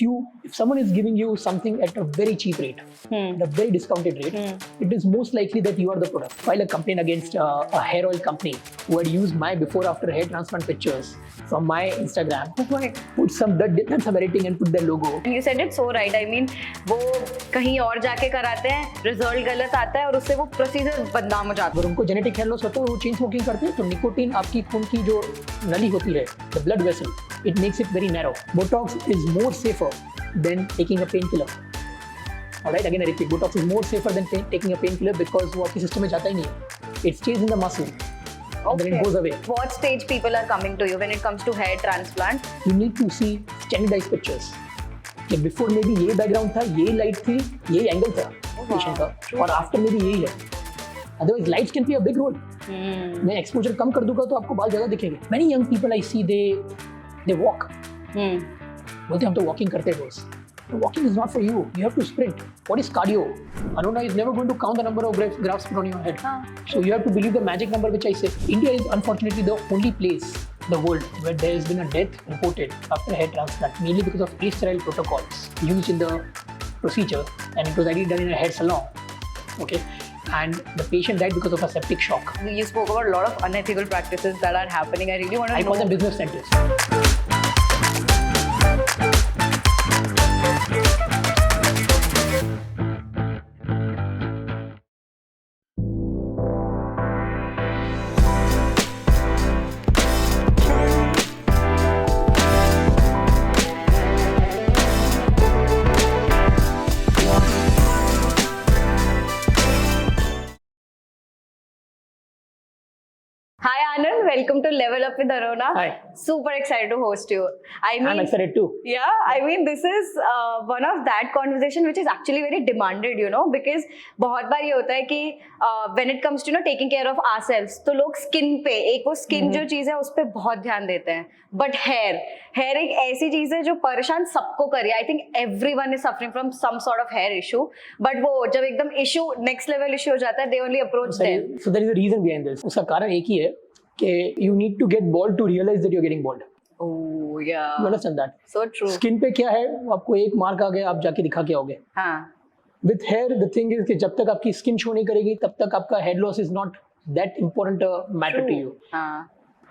if someone is giving you something at a very cheap rate, at a very discounted rate, it is most likely that you are the product. File a complaint against a hair oil company who had used my before after hair transplant pictures from my Instagram, put some done some editing and put their logo. You said it so right. I mean, वो कहीं और जाके कराते हैं, result गलत आता है और उससे वो प्रोसीजर बदनाम हो जाता है. अगर उनको जेनेटिक हेयर लॉस होता है, वो चेन स्मोकिंग करते हैं, तो निकोटीन आपकी खून की जो नली होती है, the blood vessel, it makes it very narrow. Botox is more safer than taking a painkiller. Alright, again I repeat, Botox is more safer than taking a painkiller because वो आपके सिस्टम में जाता ही नहीं है. It stays in the muscle. And then it goes away. What stage people are coming to you when it comes to hair transplant? You need to see standardized pictures. कि before maybe ये background था, ये light थी, ये angle था patient का, और after maybe यही है. Otherwise, lights can play a big role. मैं exposure कम कर दूंगा तो आपको बाल ज़्यादा दिखेंगे. Many young people I see they walk. बोलते हम तो walking करते हैं रोज. Walking is not for you. You have to sprint. What is cardio? Anuna is never going to count the number of grafts put on your head. So you have to believe the magic number which I say. India is unfortunately the only place in the world where there has been a death reported after hair transplant, mainly because of asterile protocols used in the procedure, and it was already done in a hair salon. Okay. And the patient died because of a septic shock. You spoke about a lot of unethical practices that are happening. I really want to know. I call them business centers. Hi Anand, welcome to Level Up with Arona. Hi. Super excited to host you. I'm excited too. Yeah, I mean this is one of that conversation which is actually very demanded, you know, because बहुत बार ये होता है कि when it comes to taking care of ourselves, तो लोग skin पे एक वो skin जो चीज़ है उस पे बहुत ध्यान देते हैं. But hair एक ऐसी चीज़ है जो परेशान सबको कर रही है. I think everyone is suffering from some sort of hair issue. But वो जब एकदम issue next level issue हो जाता है, they only approach them. So there is a reason behind this. उसका कारण एक ही है कि you need to get bald to realize that you're getting bald. Oh yeah. You understand that? So true. Skin पे क्या है, आपको एक मार्क आ गया, आप जाके दिखा के आओगे. हाँ. With hair, the thing is कि जब तक आपकी skin show नहीं करेगी, तब तक आपका head loss is not that important a matter to you. हाँ.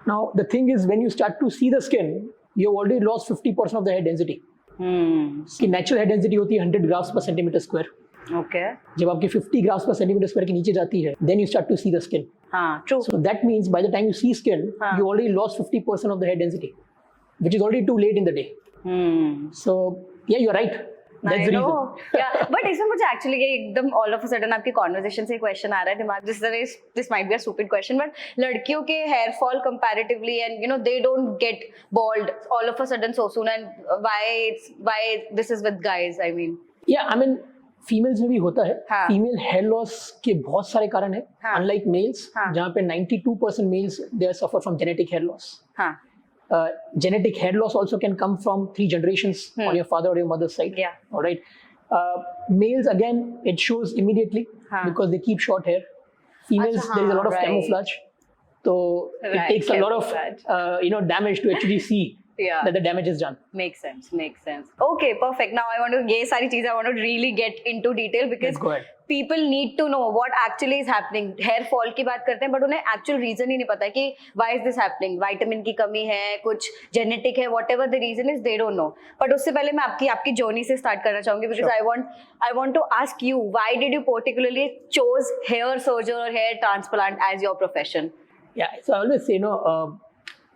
Now the thing is when you start to see the skin, you've already lost 50% of the hair density. इसकी natural hair density होती है 100 grafts per centimeter square. Okay. जब आपकी 50 grafts per centimeter square के नीचे जाती है, then you start to see the skin. हाँ, true. So that means by the time you see skin, you already lost 50% of the hair density, which is already too late in the day. So yeah, you're right. That's the reason. Yeah, but इसमें मुझे actually ये एकदम all of a sudden आपकी conversation से एक question आ रहा है दिमाग. This might be a stupid question, but लड़कियों के hair fall comparatively and you know they don't get bald all of a sudden so soon, and why this is with guys? I mean. Yeah, I mean. Females में भी होता है. Female hair loss के बहुत सारे कारण है. Unlike mails, जहाँ पे 92% males they suffer from genetic hair loss. Genetic hair loss also can come from 3 generations on your father or your mother's side. Yeah. All right. Males again, it shows immediately because they keep short hair. Females, there is a lot of camouflage, so it takes a lot of damage to actually see. Yeah. That the damage is done. Makes sense. Okay, perfect. Now I want to ये सारी चीज़ें I want to really get into detail because people need to know what actually is happening. Hair fall की बात करते हैं but उन्हें actual reason ही नहीं पता है कि why is this happening? Vitamin की कमी है, कुछ genetic है, whatever the reason is, they don't know. But उससे पहले मैं आपकी journey से start करना चाहूँगी because I want to ask you why did you particularly chose hair surgery or hair transplant as your profession? Yeah, so I always say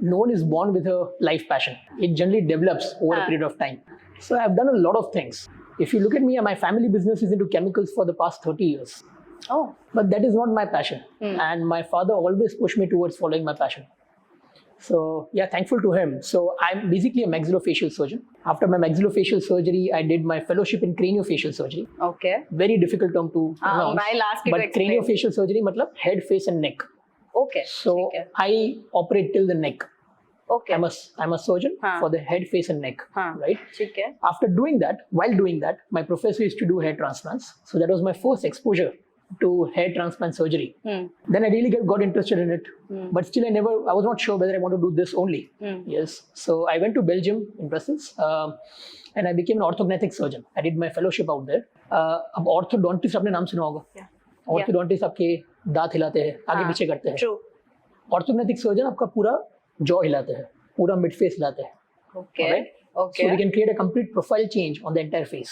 no one is born with a life passion. It generally develops over a period of time. So I've done a lot of things. If you look at me, my family business is into chemicals for the past 30 years. Oh. But that is not my passion. And my father always pushed me towards following my passion. So yeah, thankful to him. So I'm basically a maxillofacial surgeon. After my maxillofacial surgery, I did my fellowship in craniofacial surgery. Okay. Very difficult term to pronounce. My last but craniofacial surgery matlab head, face and neck. Okay. So I operate till the neck. Okay. I'm a surgeon for the head, face and neck. Right? Okay. While doing that, my professor used to do hair transplants. So that was my first exposure to hair transplant surgery. Then I really got interested in it. But still I was not sure whether I want to do this only. Yes. So I went to Belgium in Brussels and I became an orthognathic surgeon. I did my fellowship out there. अब orthodontist आपने नाम सुना होगा. Orthodontist आपके दांत हिलाते हैं, आगे पीछे करते हैं. True. Orthognathic surgeon आपका पूरा jaw हिलाते हैं, पूरा mid face हिलाते हैं. Okay. Alright? Okay. So we can create a complete profile change on the entire face.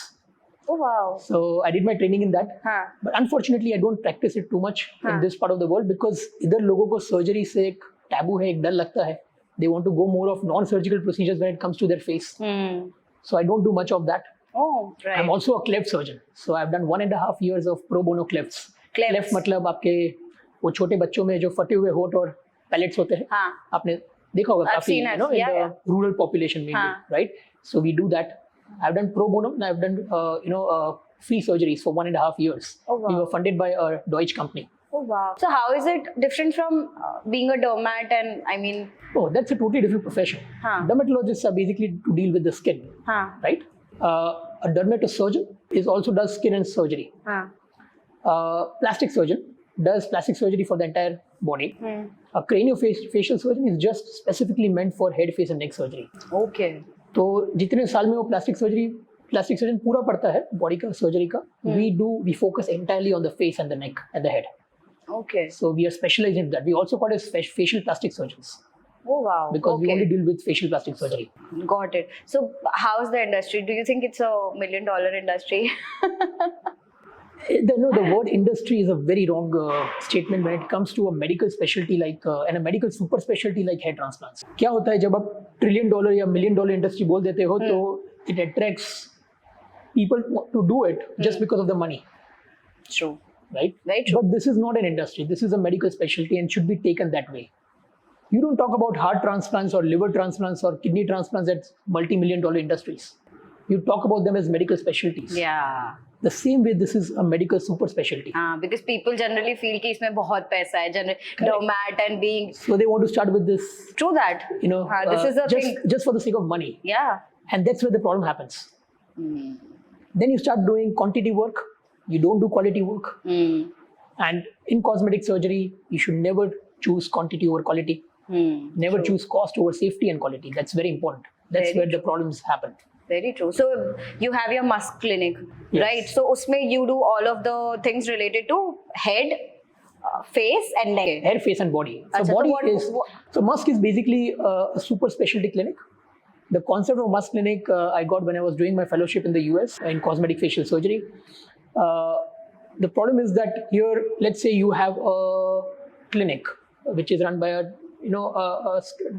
Oh wow. So I did my training in that. But unfortunately, I don't practice it too much in this part of the world because इधर लोगों को surgery से एक taboo है, एक डर लगता है. They want to go more of non-surgical procedures when it comes to their face. So I don't do much of that. Oh, right. I'm also a cleft surgeon. So I've done 1.5 years of pro bono clefts. Cleft मतलब आपके वो छोटे बच्चों में जो फटे हुए होंठ और pellets होते हैं. आपने देखा होगा काफी, in the rural population mainly, right? So we do that. I've done pro bono and I've done free surgeries for 1.5 years. Oh, wow. We were funded by a Deutsche company. Oh wow. So how is it different from being a dermat and I mean? Oh, that's a totally different profession. Dermatologists are basically to deal with the skin, right? A dermatosurgeon also does skin and surgery. Plastic surgeon does plastic surgery for the entire body. A craniofacial surgeon is just specifically meant for head, face and neck surgery. Okay. तो जितने साल में वो plastic surgeon पूरा पड़ता है body का surgery का, we focus entirely on the face and the neck and the head. Okay. So we are specialized in that. We also call it facial plastic surgeons. Oh wow. Because we only deal with facial plastic surgery. Got it. So how's the industry? Do you think it's $1 million industry? No, the word industry is a very wrong statement when it comes to a medical specialty like and a medical super specialty like hair transplants. क्या होता है जब आप $1 trillion या $1 million industry बोल देते हो तो it attracts people to do it just because of the money. True. Right? Very true. But this is not an industry. This is a medical specialty and should be taken that way. You don't talk about heart transplants or liver transplants or kidney transplants as multi-million-dollar industries. You talk about them as medical specialties. Yeah. The same way this is a medical super specialty. Because people generally feel कि इसमें बहुत पैसा है, dermat and being. So they want to start with this. True that. This is a thing. Just for the sake of money. Yeah. And that's where the problem happens. Then you start doing quantity work. You don't do quality work. And in cosmetic surgery, you should never choose quantity over quality. Never choose cost over safety and quality. That's very important. That's where the problems happen. Very true. So you have your Musk clinic, right? So usme you do all of the things related to head, face and neck. Hair, face and body. So Musk is basically a super specialty clinic. The concept of Musk clinic I got when I was doing my fellowship in the US in cosmetic facial surgery. The problem is that here, let's say you have a clinic which is run by a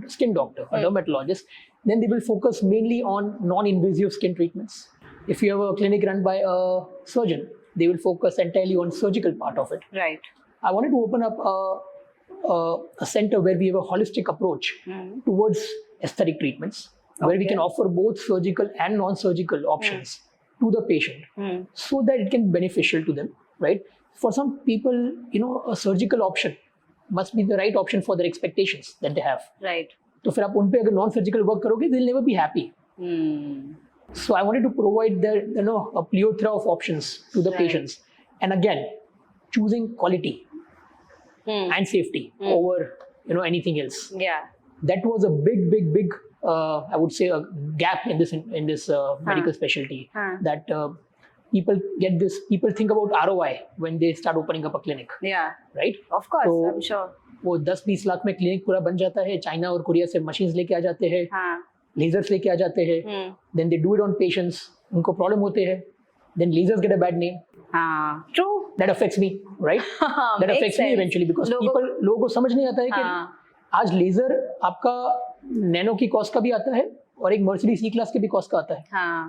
skin doctor, a dermatologist. Then they will focus mainly on non-invasive skin treatments. If you have a clinic run by a surgeon, they will focus entirely on surgical part of it. Right. I wanted to open up a center where we have a holistic approach towards aesthetic treatments, where we can offer both surgical and non-surgical options to the patient so that it can be beneficial to them, right? For some people, a surgical option must be the right option for their expectations that they have. Right. तो फिर आप उन पे अगर non surgical work करोगे they'll never be happy. So I wanted to provide a plethora of options to the patients, and again choosing quality and safety over anything else. Yeah, that was a big I would say a gap in this medical specialty. That people think about ROI when they start opening up a clinic. Yeah, right. Of course, so, I'm sure. वो 10-20 लाख में clinic पूरा बन जाता है. China और Korea से machines लेके आ जाते हैं, लेजर्स लेके आ जाते हैं. Then they do it on patients. उनको प्रॉब्लम होते हैं. Then lasers get a bad name. True. That affects me, right? That affects me eventually because लोगों को समझ नहीं आता है कि आज लेजर आपका नैनो की कॉस्ट का भी आता है और एक मर्सिडीज ई क्लास के भी कॉस्ट का आता है.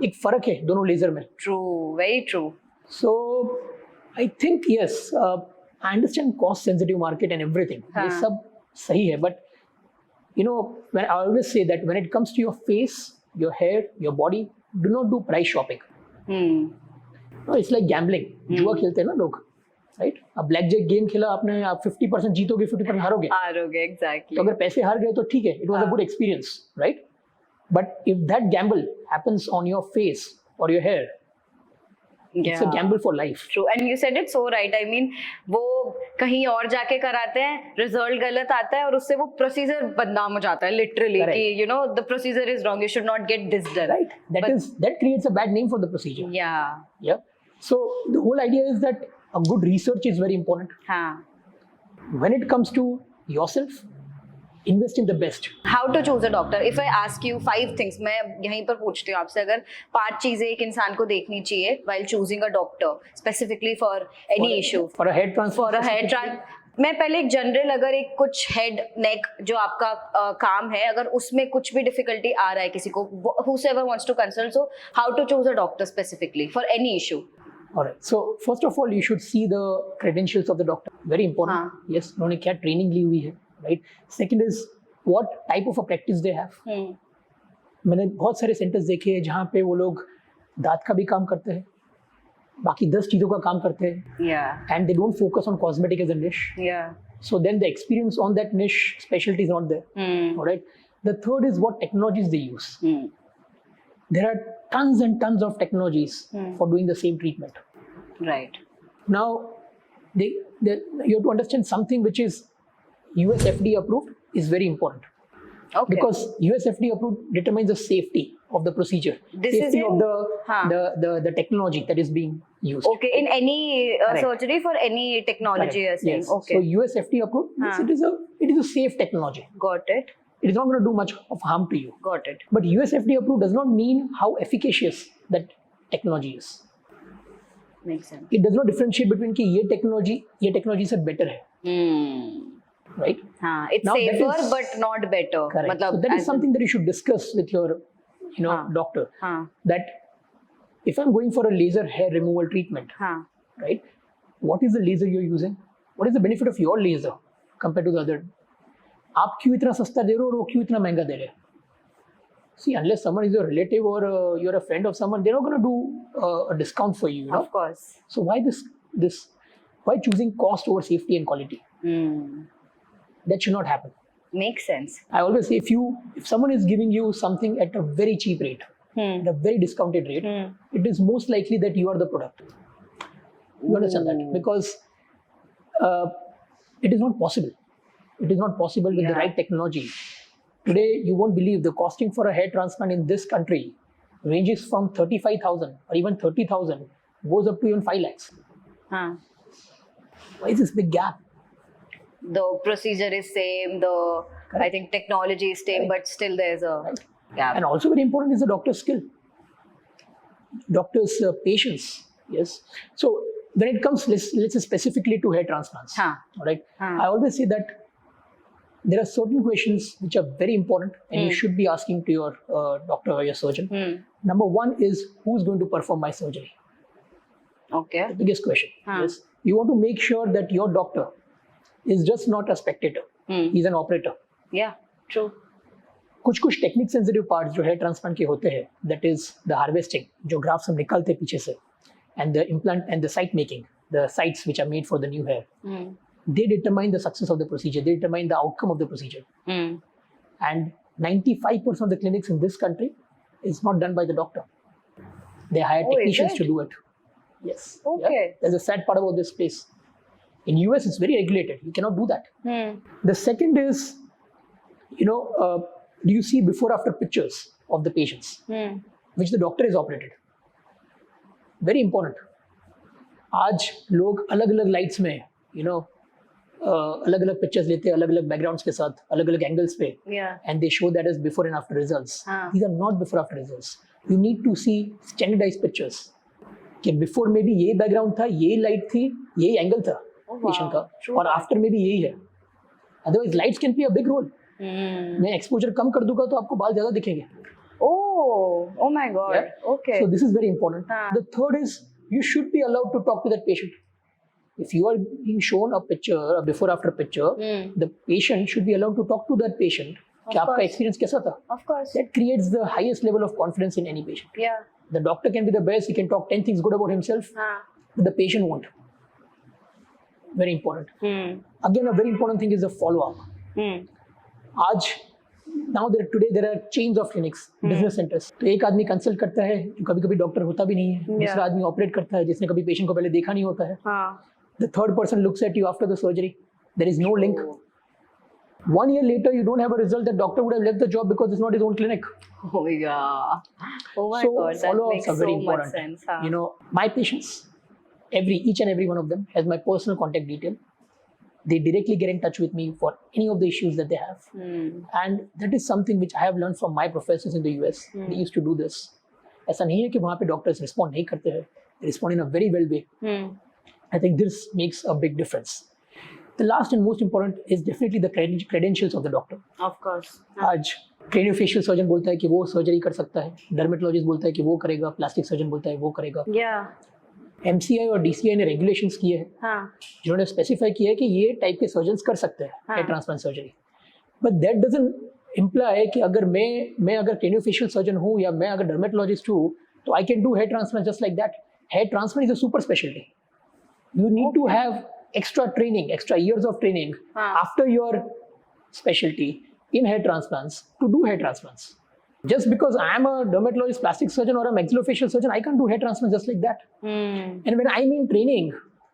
एक फर्क है दोनों लेजर में. True, very true. So I think yes, I understand cost sensitive market and everything. ये सब सही है, but when I always say that when it comes to your face, your hair, your body, do not do price shopping. No, it's like gambling. जुआ खेलते हैं ना लोग, right? अब ब्लैक जैक गेम खेला आपने, आप 50% जीतोगे, 50% हारोगे. Exactly. तो अगर पैसे हार गए तो ठीक है, it was a good experience, right? But if that gamble happens on your face or your hair, It's a gamble for life. True, and you said it so right. I mean, वो कहीं और जाके कराते हैं, result गलत आता है और उससे वो प्रोसीजर बदनाम हो जाता है लिटरली कि you know the procedure is wrong. You should not get this done. Right. That creates a bad name for the procedure. Yeah. So the whole idea is that a good research is very important. हाँ. When it comes to yourself, invest in the best. How to choose a doctor? If I ask you 5 things, मैं यहीं पर पूछती हूँ आपसे, अगर 5 चीजें एक इंसान को देखनी चाहिए while choosing a doctor, specifically for any issue. For a head transplant. For a head transplant. मैं पहले एक जनरल अगर एक कुछ हेड नेक जो आपका काम है अगर उसमें कुछ भी डिफिकल्टी आ रहा है किसी को, whosoever wants to consult, so how to choose a doctor specifically for any issue? Alright. So first of all, you should see the credentials of the doctor. Very important. हाँ. Yes. उन्होंने क्या training ली हुई है. Right. Second is what type of a practice they have. मैंने बहुत सारे centres देखे हैं जहाँ पे वो लोग दांत का भी काम करते हैं, बाकी 10 चीजों का काम करते हैं. Yeah. And they don't focus on cosmetic as a niche. Yeah. So then the experience on that niche specialty is not there. All right. The third is what technologies they use. There are tons and tons of technologies for doing the same treatment. Right. Now, you have to understand something which is US FDA approved is very important. Okay. Because US FDA approved determines the safety of the procedure, This safety is of the technology that is being used. Okay, in any surgery for any technology you're saying. Yes. Okay. So US FDA approved, means it is a safe technology. Got it. It is not going to do much of harm to you. Got it. But US FDA approved does not mean how efficacious that technology is. Makes sense. It does not differentiate between कि ये technology से better है. Right? हाँ, it's Now that safer is- but not better. Correct. मतलब So that is as something that you should discuss with your, doctor. हाँ, That if I'm going for a laser hair removal treatment, हाँ, right? What is the laser you're using? What is the benefit of your laser compared to the other? आप क्यों इतना सस्ता दे रहे हो और वो क्यों इतना महंगा दे रहे हैं? See, unless someone is your relative or you're a friend of someone, they're not going to do a discount for you. You know? of course. So why why choosing cost over safety and quality? That should not happen. Makes sense. I always say if someone is giving you something at a very cheap rate, at a very discounted rate, it is most likely that you are the product. You understand that? Because it is not possible. It is not possible with the right technology. Today, you won't believe the costing for a hair transplant in this country ranges from 35,000 or even 30,000, goes up to even 5 lakhs. हाँ. Why is this big gap? The procedure is same, I think technology is same, but still there's a gap. And also very important is the doctor's skill. Doctor's patience. Yes. So when it comes, let's say specifically to hair transplants. हाँ. All right. I always say that there are certain questions which are very important and you should be asking to your doctor or your surgeon. Number one is who's going to perform my surgery? Okay. The biggest question. Yes. You want to make sure that your doctor is just not a spectator. He's an operator. Yeah, true. कुछ technique sensitive parts जो है transplant के होते हैं, that is the harvesting, जो graft हम निकालते हैं पीछे से, and the implant and the site making, the sites which are made for the new hair, they determine the success of the procedure, they determine the outcome of the procedure. And 95% of the clinics in this country is not done by the doctor. They hire technicians to do it. Yes. Okay. Yeah? There's a sad part about this place. In US, it's very regulated. You cannot do that. The second is, do you see before after pictures of the patients, which the doctor has operated? Very important. आज लोग अलग-अलग lights में, अलग-अलग pictures लेते हैं, अलग-अलग backgrounds के साथ, अलग-अलग एंगल्स पे, and they show that as before and after results. These are not before after results. You need to see standardized pictures. कि before में भी ये बैकग्राउंड था, ये लाइट थी, ये एंगल था पेशेंट का, और आफ्टर में भी यही है. Otherwise, lights can play a big role. मैं एक्सपोजर कम कर दूंगा तो आपको बाल ज्यादा दिखेंगे. Oh my God. Yeah? Okay. So this is very important. The third is you should be allowed to talk to that patient. If you are being shown a picture, a before after picture, the patient should be allowed to talk to that patient. कि आपका experience कैसा था? Of course. That creates the highest level of confidence in any patient. Yeah. The doctor can be the best. He can talk 10 things good about himself, but the patient won't. Very important. Again, a very important thing is the follow-up. आज now there are chains of clinics, business centers. तो एक आदमी consult करता है जो कभी कभी doctor होता भी नहीं है, दूसरा आदमी ऑपरेट करता है जिसने कभी पेशेंट को पहले देखा नहीं होता है. The third person looks at you after the surgery. There is no link. 1 year later, you don't have a result. The doctor would have left the job because it's not his own clinic. Oh yeah. Oh my So God, that follow-ups makes are very so important. much sense. Huh? You know, my patients, each and every one of them has my personal contact detail. They directly get in touch with me for any of the issues that they have. And that is something which I have learned from my professors in the US. They used to do this. ऐसा नहीं है कि वहाँ पे doctors respond नहीं करते हैं. They respond in a very well way. I think this makes a big difference. The last and most important is definitely the credentials of the doctor. Of course. आज क्रेनियोफेशियल सर्जन बोलता है कि वो surgery कर सकता है, dermatologist बोलता है कि वो करेगा, प्लास्टिक सर्जन बोलता है वो करेगा. Yeah. MCI और DCI ने रेगुलेशंस किए हैं जिन्होंने स्पेसिफाई किया है कि ये टाइप के सर्जन्स कर सकते हैं hair transplant surgery. But that doesn't imply कि अगर मैं अगर क्रेनियोफेशियल सर्जन हूँ या मैं अगर डर्मेटोलॉजिस्ट हूँ तो I can do hair transplant just like that. Hair transplant is a super speciality. You need to have extra training, extra years of training after your specialty in hair transplants to do hair transplants. Just because I am a dermatologist, plastic surgeon or a maxillofacial surgeon, I can't do hair transplants just like that. And when I mean training,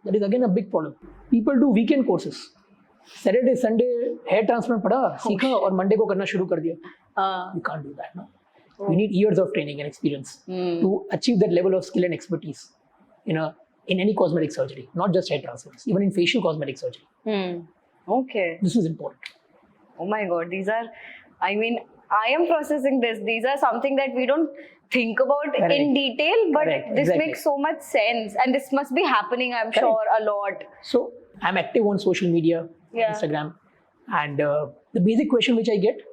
that is again a big problem. People do weekend courses. Saturday, Sunday, hair transplant पढ़ा, सीखा और Monday को करना शुरू कर दिया. You can't do that, no? You need years of training and experience to achieve that level of skill and expertise in any cosmetic surgery, not just hair transplants, even in facial cosmetic surgery. Okay. This is important. Oh my God, these are, I mean, I am processing this. These are something that we don't think about in detail, but this makes so much sense. And this must be happening, I'm sure, a lot. So I'm active on social media, Instagram. And the basic question which I get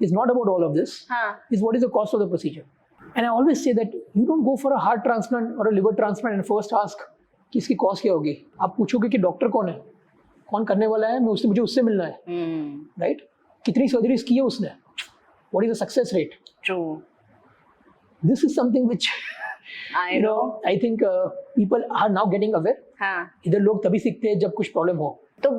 is not about all of this, is what is the cost of the procedure? And I always say that you don't go for a heart transplant or a liver transplant and first ask कि इसकी cost क्या होगी. आप पूछोगे कि doctor कौन है, कौन करने वाला है, मुझे उससे मिलना है, राइट? कितनी सर्जरीज की है उसने, what is the success rate. True. This is something which I think people are now getting aware. इधर लोग तभी सीखते हैं जब कुछ प्रॉब्लम हो. So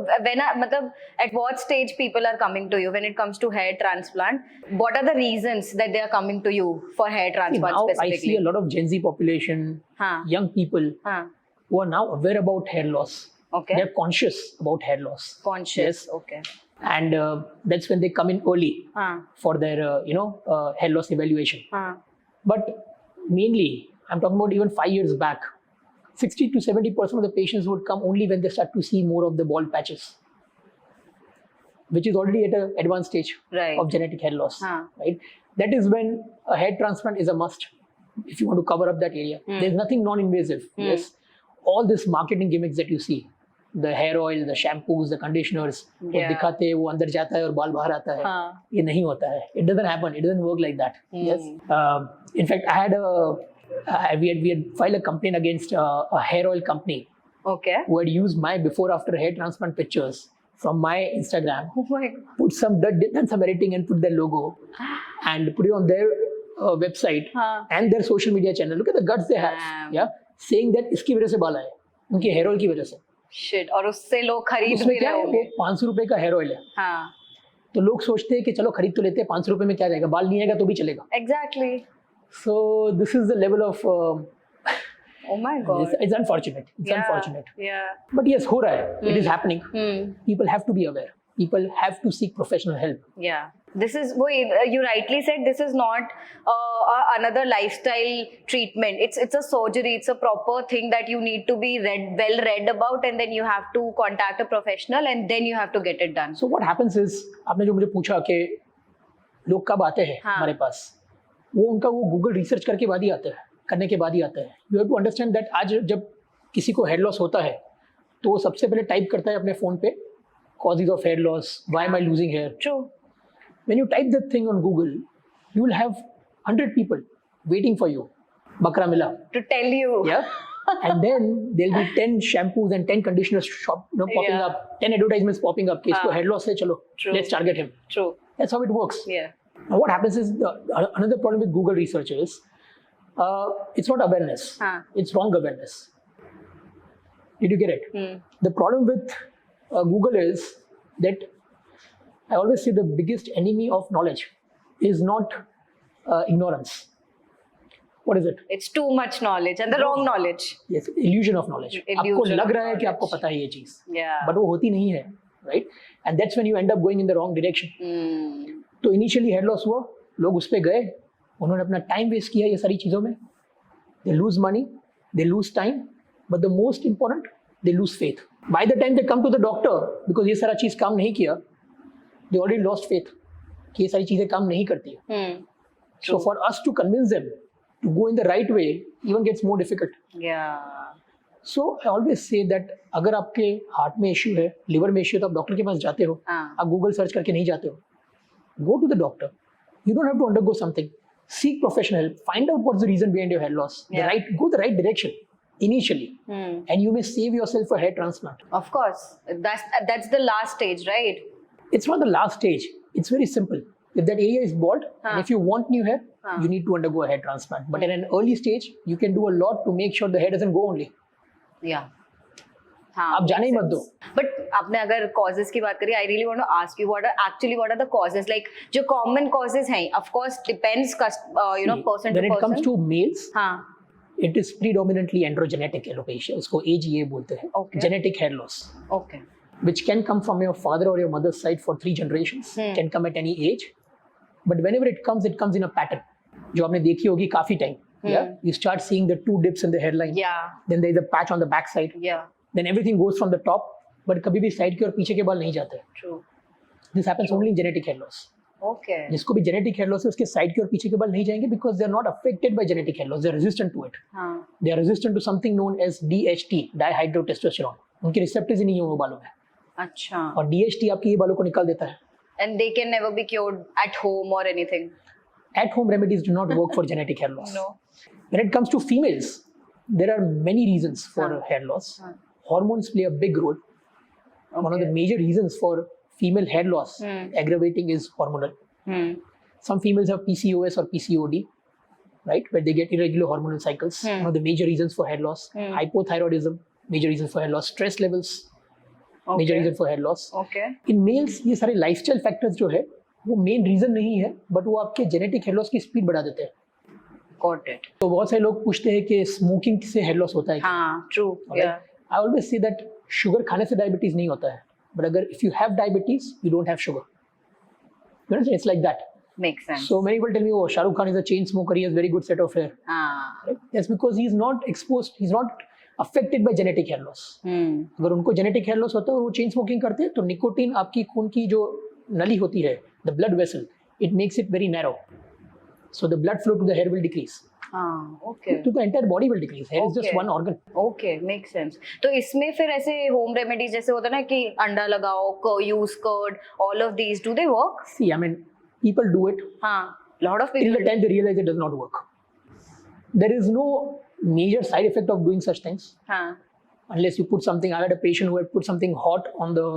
मतलब at what stage people are coming to you when it comes to hair transplant? What are the reasons that they are coming to you for hair transplant now specifically? I see a lot of Gen Z population, young people who are now aware about hair loss. Okay. They're conscious about hair loss. Conscious. Yes. Okay. And that's when they come in early for their hair loss evaluation. But mainly, I'm talking about even 5 years back. 60 to 70% of the patients would come only when they start to see more of the bald patches, which is already at an advanced stage of genetic hair loss. Right? That is when a hair transplant is a must if you want to cover up that area. There's nothing non-invasive. Yes, all these marketing gimmicks that you see, the hair oil, the shampoos, the conditioners, वो दिखाते हैं, वो अंदर जाता है और बाल बाहर आता है. ये नहीं होता है. It doesn't happen. It doesn't work like that. Yes. In fact, we had filed a complaint against a hair oil company who had used my before after hair transplant pictures from my Instagram. Oh my God. Done some editing and put their logo and put it on their website and their social media channel. Look at the guts they have. Saying that इसकी वजह से बाल आए, उनके hair oil की वजह से. Shit. और उससे लोग खरीद भी रहे होंगे. 500 रुपए का हेयर ऑयल है. तो लोग सोचते हैं कि चलो खरीद तो लेते हैं, 500 रुपए में क्या जाएगा, बाल नहीं आएगा तो भी चलेगा. Exactly. So this is the level of oh my God, it's unfortunate. It's unfortunate. Yeah. But yes, हो रहा है. It is happening. People have to be aware. People have to seek professional help. Yeah. This is, you rightly said, this is not another lifestyle treatment. It's a surgery. It's a proper thing that you need to be well read about, and then you have to contact a professional, and then you have to get it done. So what happens is, आपने जो मुझे पूछा कि लोग कब आते हैं हमारे पास, वो उनका वो गूगल रिसर्च करने के बाद ही आता है. You have to understand that आज जब किसी को हेयर लॉस होता है तो वो सबसे पहले टाइप करता है अपने फ़ोन पे causes of hair loss, why am I losing hair. True. When you type that thing on Google, you will have 100 people waiting for you, bakra mila, to tell you. Yeah. And then there'll be 10 shampoos and 10 conditioners popping up, 10 advertisements popping up कि इसको hair loss है, चलो let's target him. True. That's how it works. Yeah. Now what happens is another problem with Google research is it's not awareness. It's wrong awareness. Did you get it? The problem with Google is that I always say the biggest enemy of knowledge is not ignorance. What is it? It's too much knowledge and the wrong knowledge. Yes, illusion of knowledge. आपको लग रहा है कि आपको पता है ये चीज, but वो होती नहीं है, right? And that's when you end up going in the wrong direction. तो initially head loss हुआ, लोग उस पे गए, उन्होंने अपना टाइम वेस्ट किया ये सारी चीजों में. They lose money, they lose time, but the most important, they lose faith. By the time they come to the doctor, because ये सारा चीज काम नहीं किया, they already lost faith कि ये सारी चीजें काम नहीं करती है. So for us to convince them to go in the right way even gets more difficult. Yeah. So I always say that अगर आपके हार्ट में इश्यू है, लिवर में इश्यू है, तो आप डॉक्टर के पास जाते हो, आप गूगल सर्च करके नहीं जाते हो. Go to the doctor. You don't have to undergo something. Seek professional help. Find out what's the reason behind your hair loss. Go the right direction initially, and you may save yourself a hair transplant. Of course, that's the last stage, right? It's not the last stage. It's very simple. If that area is bald, and if you want new hair, you need to undergo a hair transplant. But at an early stage, you can do a lot to make sure the hair doesn't go only. Yeah. आप जाने ही मत दो. But आपने अगर causes की बात करी, I really want to ask you what are the causes? Like जो common causes हैं, of course depends, person to person. When it comes to males, it is predominantly androgenetic alopecia. उसको AGA बोलते हैं. Genetic hair loss. Okay. Which can come from your father or your mother's side for 3 generations. Can come at any age. But whenever it comes in a pattern. जो आपने देखी होगी काफी time. Yeah. You start seeing the 2 dips in the hairline. Yeah. Then there is a patch on the back side. Yeah. Then everything goes from the top, but कभी भी side के और पीछे के बाल नहीं जाते. True. This happens only in genetic hair loss. Okay. जिसको भी genetic hair loss है, उसके side के और पीछे के बाल नहीं जाएंगे because they are not affected by genetic hair loss. They are resistant to it. They are resistant to something known as DHT, dihydrotestosterone. उनके receptors ही नहीं है वो बालों में. अच्छा. और DHT आपके ये बालों को निकाल देता है. And they can never be cured at home or anything. At home remedies do not work for genetic hair loss. No. When it comes to females, there are many reasons for hair loss. Hormones play a big role. One of the major reasons for female hair loss aggravating is hormonal. Some females have PCOS or PCOD, right, where they get irregular hormonal cycles. One of the major reasons for hair loss. Hypothyroidism, major reason for hair loss. Stress levels, major reason for hair loss. Okay. In males, ये सारे lifestyle factors जो है, वो main reason नहीं है, but वो आपके genetic hair loss की speed बढ़ा देते हैं. Got it. तो बहुत सारे लोग पूछते हैं कि स्मोकिंग से हेयर लॉस होता है क्या? हाँ, true. Yeah. I always say that sugar खाने से डायबिटीज नहीं होता है, but अगर if you have diabetes, you don't have sugar. You know, it's like that. Makes sense. So many people tell me, oh, Shah Rukh Khan is a chain smoker, he has very good set of hair. Right? That's because he's not exposed, he's not affected by genetic hair loss. अगर उनको genetic hair loss होता है और वो chain smoking करते हैं, तो nicotine आपकी खून की जो नली होती है, the blood vessel, it makes it very narrow. So the blood flow to the hair will decrease. Okay. To the entire body will decrease. Hair is just one organ. Okay, makes sense. तो इसमें फिर ऐसे home remedies जैसे होता है ना कि अंडा लगाओ, use curd, all of these, do they work? See, I mean, people do it. Lot of people. Till the time they realize it does not work. There is no major side effect of doing such things. Unless you put something. I had a patient who had put something hot on the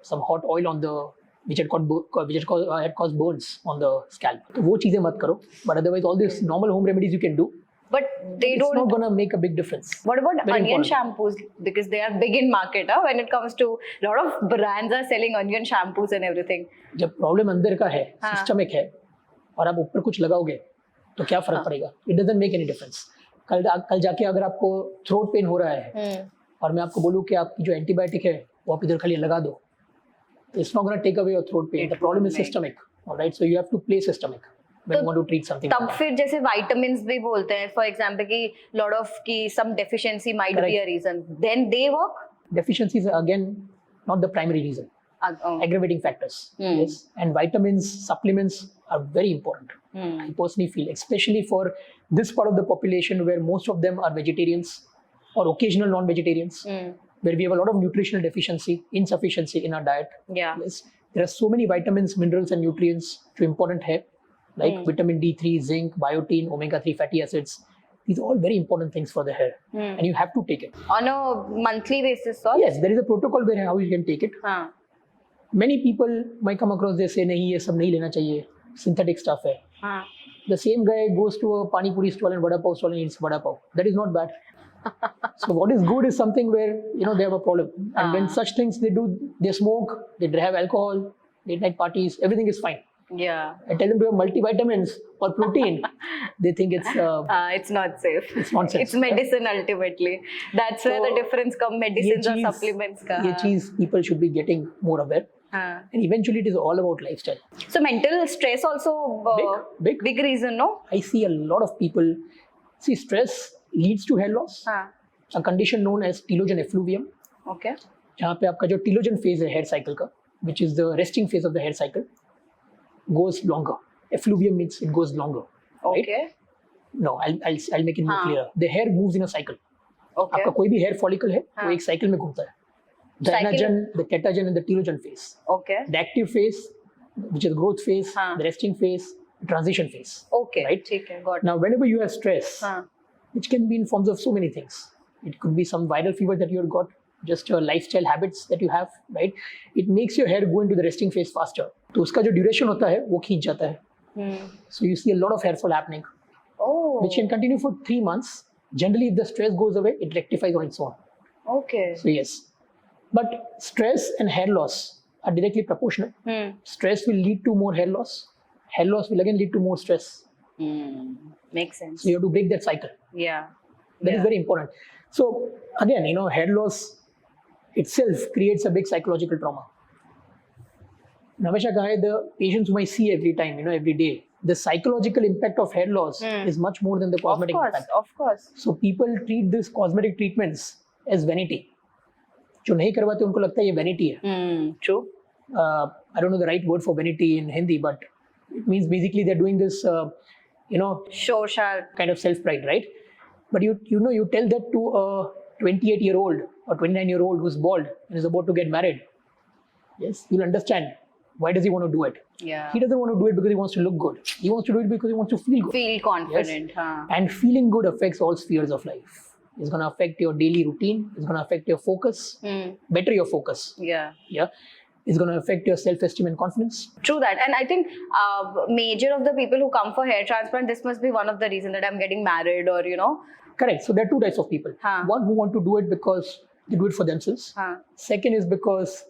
some hot oil on the which had caused burns on the scalp. तो वो चीजें मत करो. But otherwise, all these normal home remedies you can do. But it's not gonna make a big difference. What about onion shampoos? Because they are big in market. When it comes to a lot of brands are selling onion shampoos and everything. जब problem अंदर का है, systemic है, और आप ऊपर कुछ लगाओगे, तो क्या फर्क पड़ेगा? It doesn't make any difference. कल जाके अगर आपको थ्रोट पेन हो रहा है, और मैं आपको बोलूँ कि आपकी जो एंटीबायोटिक है, वो आप इधर खाली लगा दो. It's not going to take away your throat pain. The problem is systemic, all right? So you have to play systemic when you want to treat something. तब फिर जैसे vitamins भी बोलते हैं, for example कि lot of की some deficiency might be a reason. Then they work? Deficiencies are again not the primary reason. Aggravating factors. Yes, and vitamins, supplements are very important. I personally feel, especially for this part of the population where most of them are vegetarians or occasional non-vegetarians. Where we have a lot of nutritional deficiency, insufficiency in our diet. Yeah. Yes. There are so many vitamins, minerals, and nutrients to important hair, like vitamin D3, zinc, biotin, omega-3 fatty acids. These are all very important things for the hair, and you have to take it. On a monthly basis, sir? Yes, there is a protocol where how you can take it. Many people might come across, they say, नहीं ये सब नहीं लेना चाहिए, synthetic stuff है. The same guy goes to a pani puri stall and vada pav stall and eats vada pav. That is not bad. So what is good is something where they have a problem, and when such things they do, they smoke, they have alcohol, late night parties, everything is fine. Yeah. I tell them to have multivitamins or protein. They think it's not safe. It's nonsense. It's medicine ultimately. That's where the difference comes, medicines or supplements ka. ये चीज people should be getting more aware. And eventually it is all about lifestyle. So mental stress also big reason, no? I see a lot of people. See, stress leads to hair loss. A condition known as telogen effluvium. Okay. जहाँ पे आपका जो telogen phase है hair cycle का, which is the resting phase of the hair cycle, goes longer. Effluvium means it goes longer. Right? Okay. No, I'll make it more clear. The hair moves in a cycle. Okay. आपका कोई भी hair follicle है, वो एक cycle में घूमता है. The anagen, the catagen, and the telogen phase. Okay. The active phase, which is growth phase, the resting phase, transition phase. Okay. Right. Okay. Got it. Now, whenever you have stress, which can be in forms of so many things. It could be some viral fever that you've got, just your lifestyle habits that you have, right? It makes your hair go into the resting phase faster. तो उसका जो duration होता है, वो खींच जाता है. So you see a lot of hair fall happening, which can continue for 3 months. Generally, if the stress goes away, it rectifies on its own. Okay. So yes, but stress and hair loss are directly proportional. Stress will lead to more hair loss. Hair loss will again lead to more stress. Makes sense. So you have to break that cycle. Yeah. That is very important. So again, hair loss itself creates a big psychological trauma. Namasha Gai, the patients whom I see every time, every day, the psychological impact of hair loss is much more than the cosmetic impact. Of course. So people treat these cosmetic treatments as vanity. जो नहीं करवाते उनको लगता है ये vanity है. True. I don't know the right word for vanity in Hindi, but it means basically they're doing this, show kind of self-pride, right? But you tell that to a 28-year-old or 29-year-old who's bald and is about to get married. Yes, you'll understand. Why does he want to do it? Yeah. He doesn't want to do it because he wants to look good. He wants to do it because he wants to feel good. Feel confident. Yes? And feeling good affects all spheres of life. It's going to affect your daily routine. It's going to affect your focus. Better your focus. Yeah. It's going to affect your self-esteem and confidence. True that. And I think major of the people who come for hair transplant, this must be one of the reasons that I'm getting married or, Correct. So there are two types of people. One who want to do it because they do it for themselves. Second is because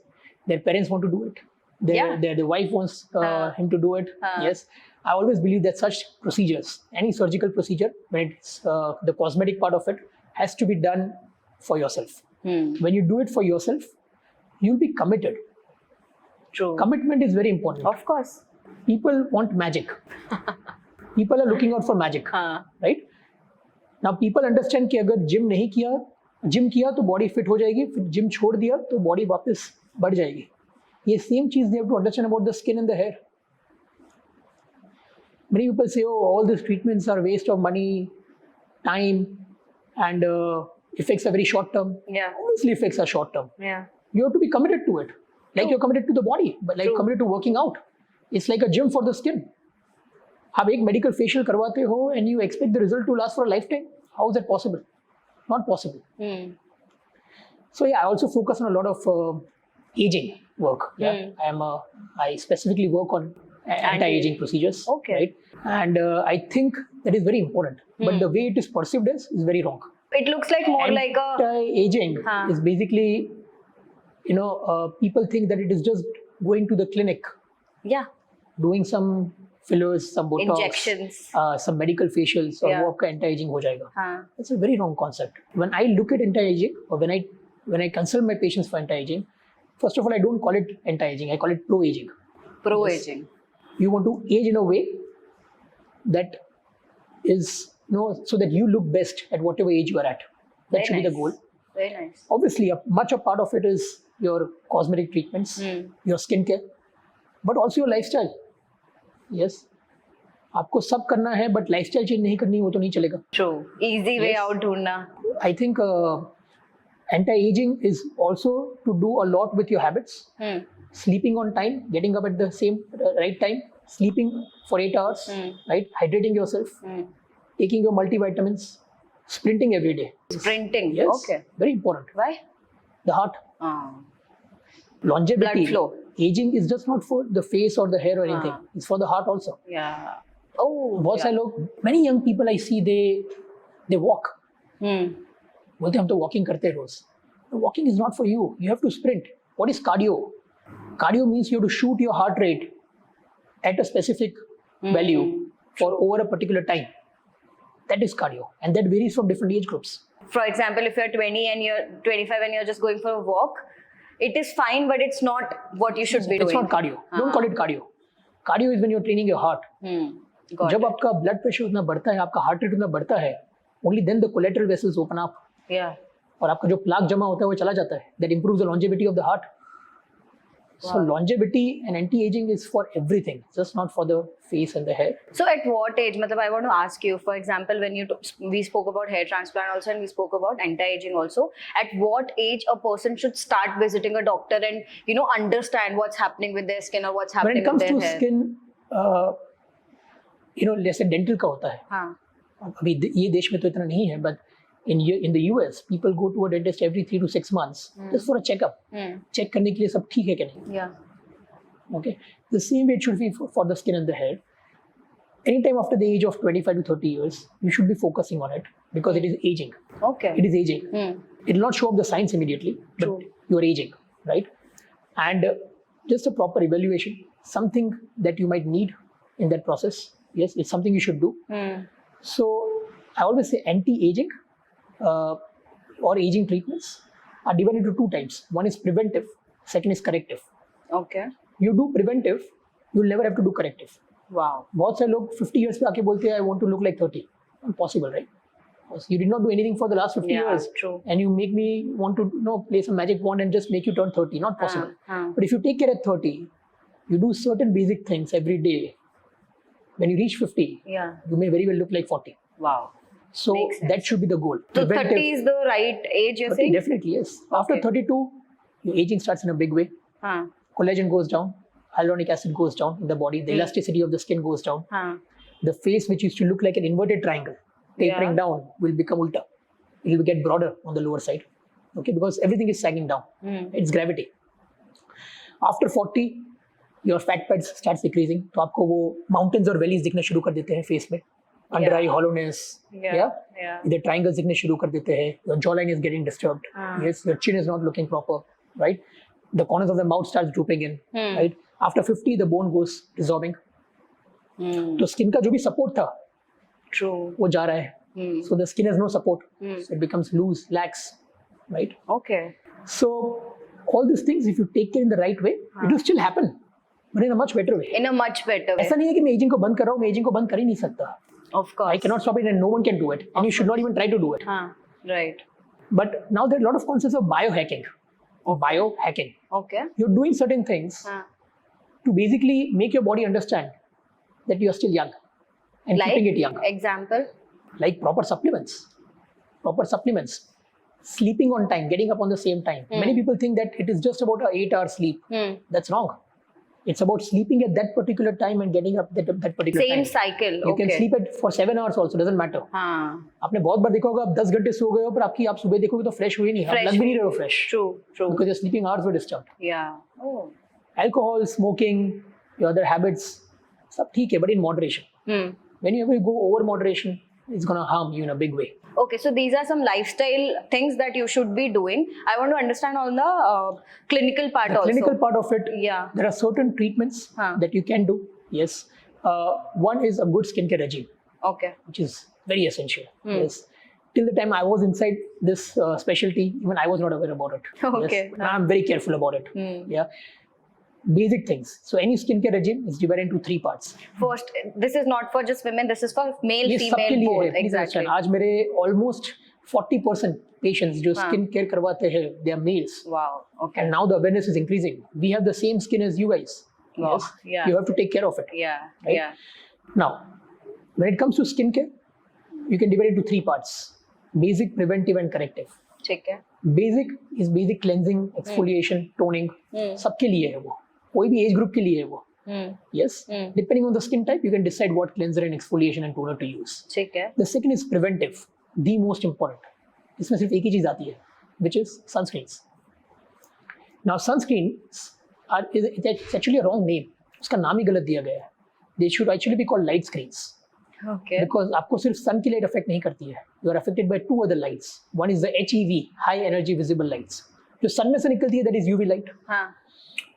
their parents want to do it. Their wife wants him to do it. Yes. I always believe that such procedures, any surgical procedure, when it's the cosmetic part of it, has to be done for yourself. When you do it for yourself, you'll be committed. True. Commitment is very important. Of course. People want magic. People are looking out for magic. Right? Now people understand कि अगर gym किया तो body fit हो जाएगी, फिर gym छोड़ दिया तो बॉडी वापस बढ़ जाएगी. ये सेम चीज they have to understand about the skin and the hair. Many people say, oh, all these treatments are waste of money, time, and effects are very short term. Yeah. Obviously effects are short term. Yeah. You have to be committed to it. Like you're committed to the body, but like committed to working out. It's like a gym for the skin. आप एक medical facial करवाते हो and you expect the result to last for a lifetime. How is that possible? Not possible. So yeah, I also focus on a lot of aging work. Yeah, I specifically work on anti-aging procedures. Okay. Right, and I think that is very important. But the way it is perceived as is very wrong. It looks like more like a anti-aging is basically, people think that it is just going to the clinic. Yeah. Doing some fillers, some Botox, injections, some medical facials, or वो आपका anti-aging हो जाएगा. That's a very wrong concept. When I look at anti-aging, or when I consult my patients for anti-aging, first of all, I don't call it anti-aging. I call it pro-aging. Pro-aging. Yes. You want to age in a way that is, so that you look best at whatever age you are at. That should be the goal. Very nice. Obviously, much a part of it is your cosmetic treatments, your skincare, but also your lifestyle. Yes. आपको सब करना है, but lifestyle change नहीं करनी वो तो नहीं चलेगा. True. Easy way out ढूंढना. I think anti-aging is also to do a lot with your habits. Sleeping on time, getting up at the same right time, sleeping for 8 hours, right? Hydrating yourself, taking your multivitamins, sprinting every day. Sprinting. Yes. Okay. Very important. Why? The heart. Longevity. Blood flow. Aging is just not for the face or the hair or anything. It's for the heart also. Yeah. Oh. बहुत सारे लोग, many young people I see, they walk. बोलते हम तो walking करते हैं रोज. Walking is not for you. You have to sprint. What is cardio? Cardio means you have to shoot your heart rate at a specific value for over a particular time. That is cardio, and that varies from different age groups. For example, if you're 20 and you're 25 and you're just going for a walk, it is fine, but it's not what you should be doing. It's not cardio. Don't call it cardio. Cardio is when you're training your heart. जब आपका blood pressure उतना बढ़ता है, आपका heart rate उतना बढ़ता है, only then the collateral vessels open up. Yeah. और आपका जो plaque जमा होता है वो चला जाता है. That improves the longevity of the heart. So longevity and anti-aging is for everything, just not for the face and the hair. So at what age? Matlab, I want to ask you, for example, when we spoke about hair transplant also, and we spoke about anti-aging also. At what age a person should start visiting a doctor and understand what's happening with their skin or what's happening with their hair? When it comes to skin, जैसे dental का होता है. हाँ. अभी ये देश में तो इतना नहीं है, but in the US, people go to a dentist every 3 to 6 months just for a checkup. Check करने के लिए सब ठीक है कि नहीं. Yeah. Okay. The same way it should be for the skin and the hair. Anytime after the age of 25 to 30 years, you should be focusing on it because it is aging. Okay. It is aging. It will not show up the signs immediately, but you are aging, right? And just a proper evaluation, something that you might need in that process. Yes, it's something you should do. So I always say anti-aging or aging treatments are divided into 2 types. One is preventive, second is corrective. Okay. You do preventive, you'll never have to do corrective. Wow. बहुत सारे लोग 50 years पे आके बोलते हैं I want to look like 30. Impossible, right? Because you did not do anything for the last 50 years. True. And you make me want to play some magic wand and just make you turn 30. Not possible. But if you take care at 30, you do certain basic things every day. When you reach 50, you may very well look like 40. Wow. So that should be the goal. So 30 is the right age, you're saying? Definitely, yes. After 32, your aging starts in a big way. Collagen goes down, hyaluronic acid goes down in the body, the elasticity of the skin goes down. The face, which used to look like an inverted triangle, tapering down, will become ulta. It will get broader on the lower side. Okay, because everything is sagging down. It's gravity. After 40, your fat pads starts decreasing. तो आपको वो mountains और valleys दिखना शुरू कर देते हैं face में. Under eye hollowness, the triangles दिखने शुरू कर देते हैं. Your jawline is getting disturbed. Yes, your chin is not looking proper, right? The corners of the mouth starts drooping in, right? After 50, the bone goes dissolving. तो skin का जो भी support था, वो जा रहा है. So the skin has no support, so it becomes loose, lax, right? Okay. So all these things, if you take care in the right way, it will still happen, but in a much better way. In a much better way. ऐसा नहीं है कि मैं aging को बंद कर रहा हूँ, मैं aging को बंद कर ही नहीं सकता. Of course. I cannot stop it, and no one can do it, and you should not even try to do it. Right. But now there are a lot of concepts of biohacking or biohacking. Okay. You're doing certain things to basically make your body understand that you are still young and keeping it young. Example? Like proper supplements. Sleeping on time, getting up on the same time. Many people think that it is just about an 8-hour sleep. That's wrong. It's about sleeping at that particular time and getting up that particular time. Same cycle. You can sleep for 7 hours also, doesn't matter. आपने बहुत बार देखा होगा आप 10 घंटे सो गए हो पर आप सुबह देखोगे तो फ्रेश हुए नहीं, आप लग भी नहीं रहे हो fresh. True. Because your sleeping hours were disturbed. Yeah. Oh. Alcohol, smoking, your other habits, सब ठीक है, but in moderation. When you ever go over moderation, it's going to harm you in a big way. Okay, so these are some lifestyle things that you should be doing. I want to understand on the clinical part also. Clinical part of it, there are certain treatments that you can do. Yes. One is a good skincare regime. Okay. Which is very essential. Yes. Till the time I was inside this specialty, even I was not aware about it. Okay. Yes. I'm very careful about it. Yeah. Basic things. So any skincare regime is divided into 3 parts. First, this is not for just women. This is for male, female, both. Exactly. आज मेरे almost 40% patients जो skin care करवाते हैं, they are males. Wow. Okay. And now the awareness is increasing. We have the same skin as you guys. Wow. Yes. Yeah. You have to take care of it. Yeah. Right? Yeah. Now, when it comes to skincare, you can divide it into 3 parts: basic, preventive, and corrective. ठीक है. Basic is basic cleansing, exfoliation, toning. सबके लिए है वो. कोई भी age group के लिए है वो. Yes. Depending on the skin type, you can decide what cleanser and exfoliation and toner to use. ठीक है. The second is preventive, the most important. इसमें सिर्फ एक ही चीज आती है, which is sunscreens. Now sunscreens it's actually a wrong name. उसका नाम ही गलत दिया गया है. They should actually be called light screens. Okay. Because आपको सिर्फ sun की light affect नहीं करती है. You are affected by 2 other lights. One is the HEV, high energy visible lights. जो sun में से निकलती है, that is UV light.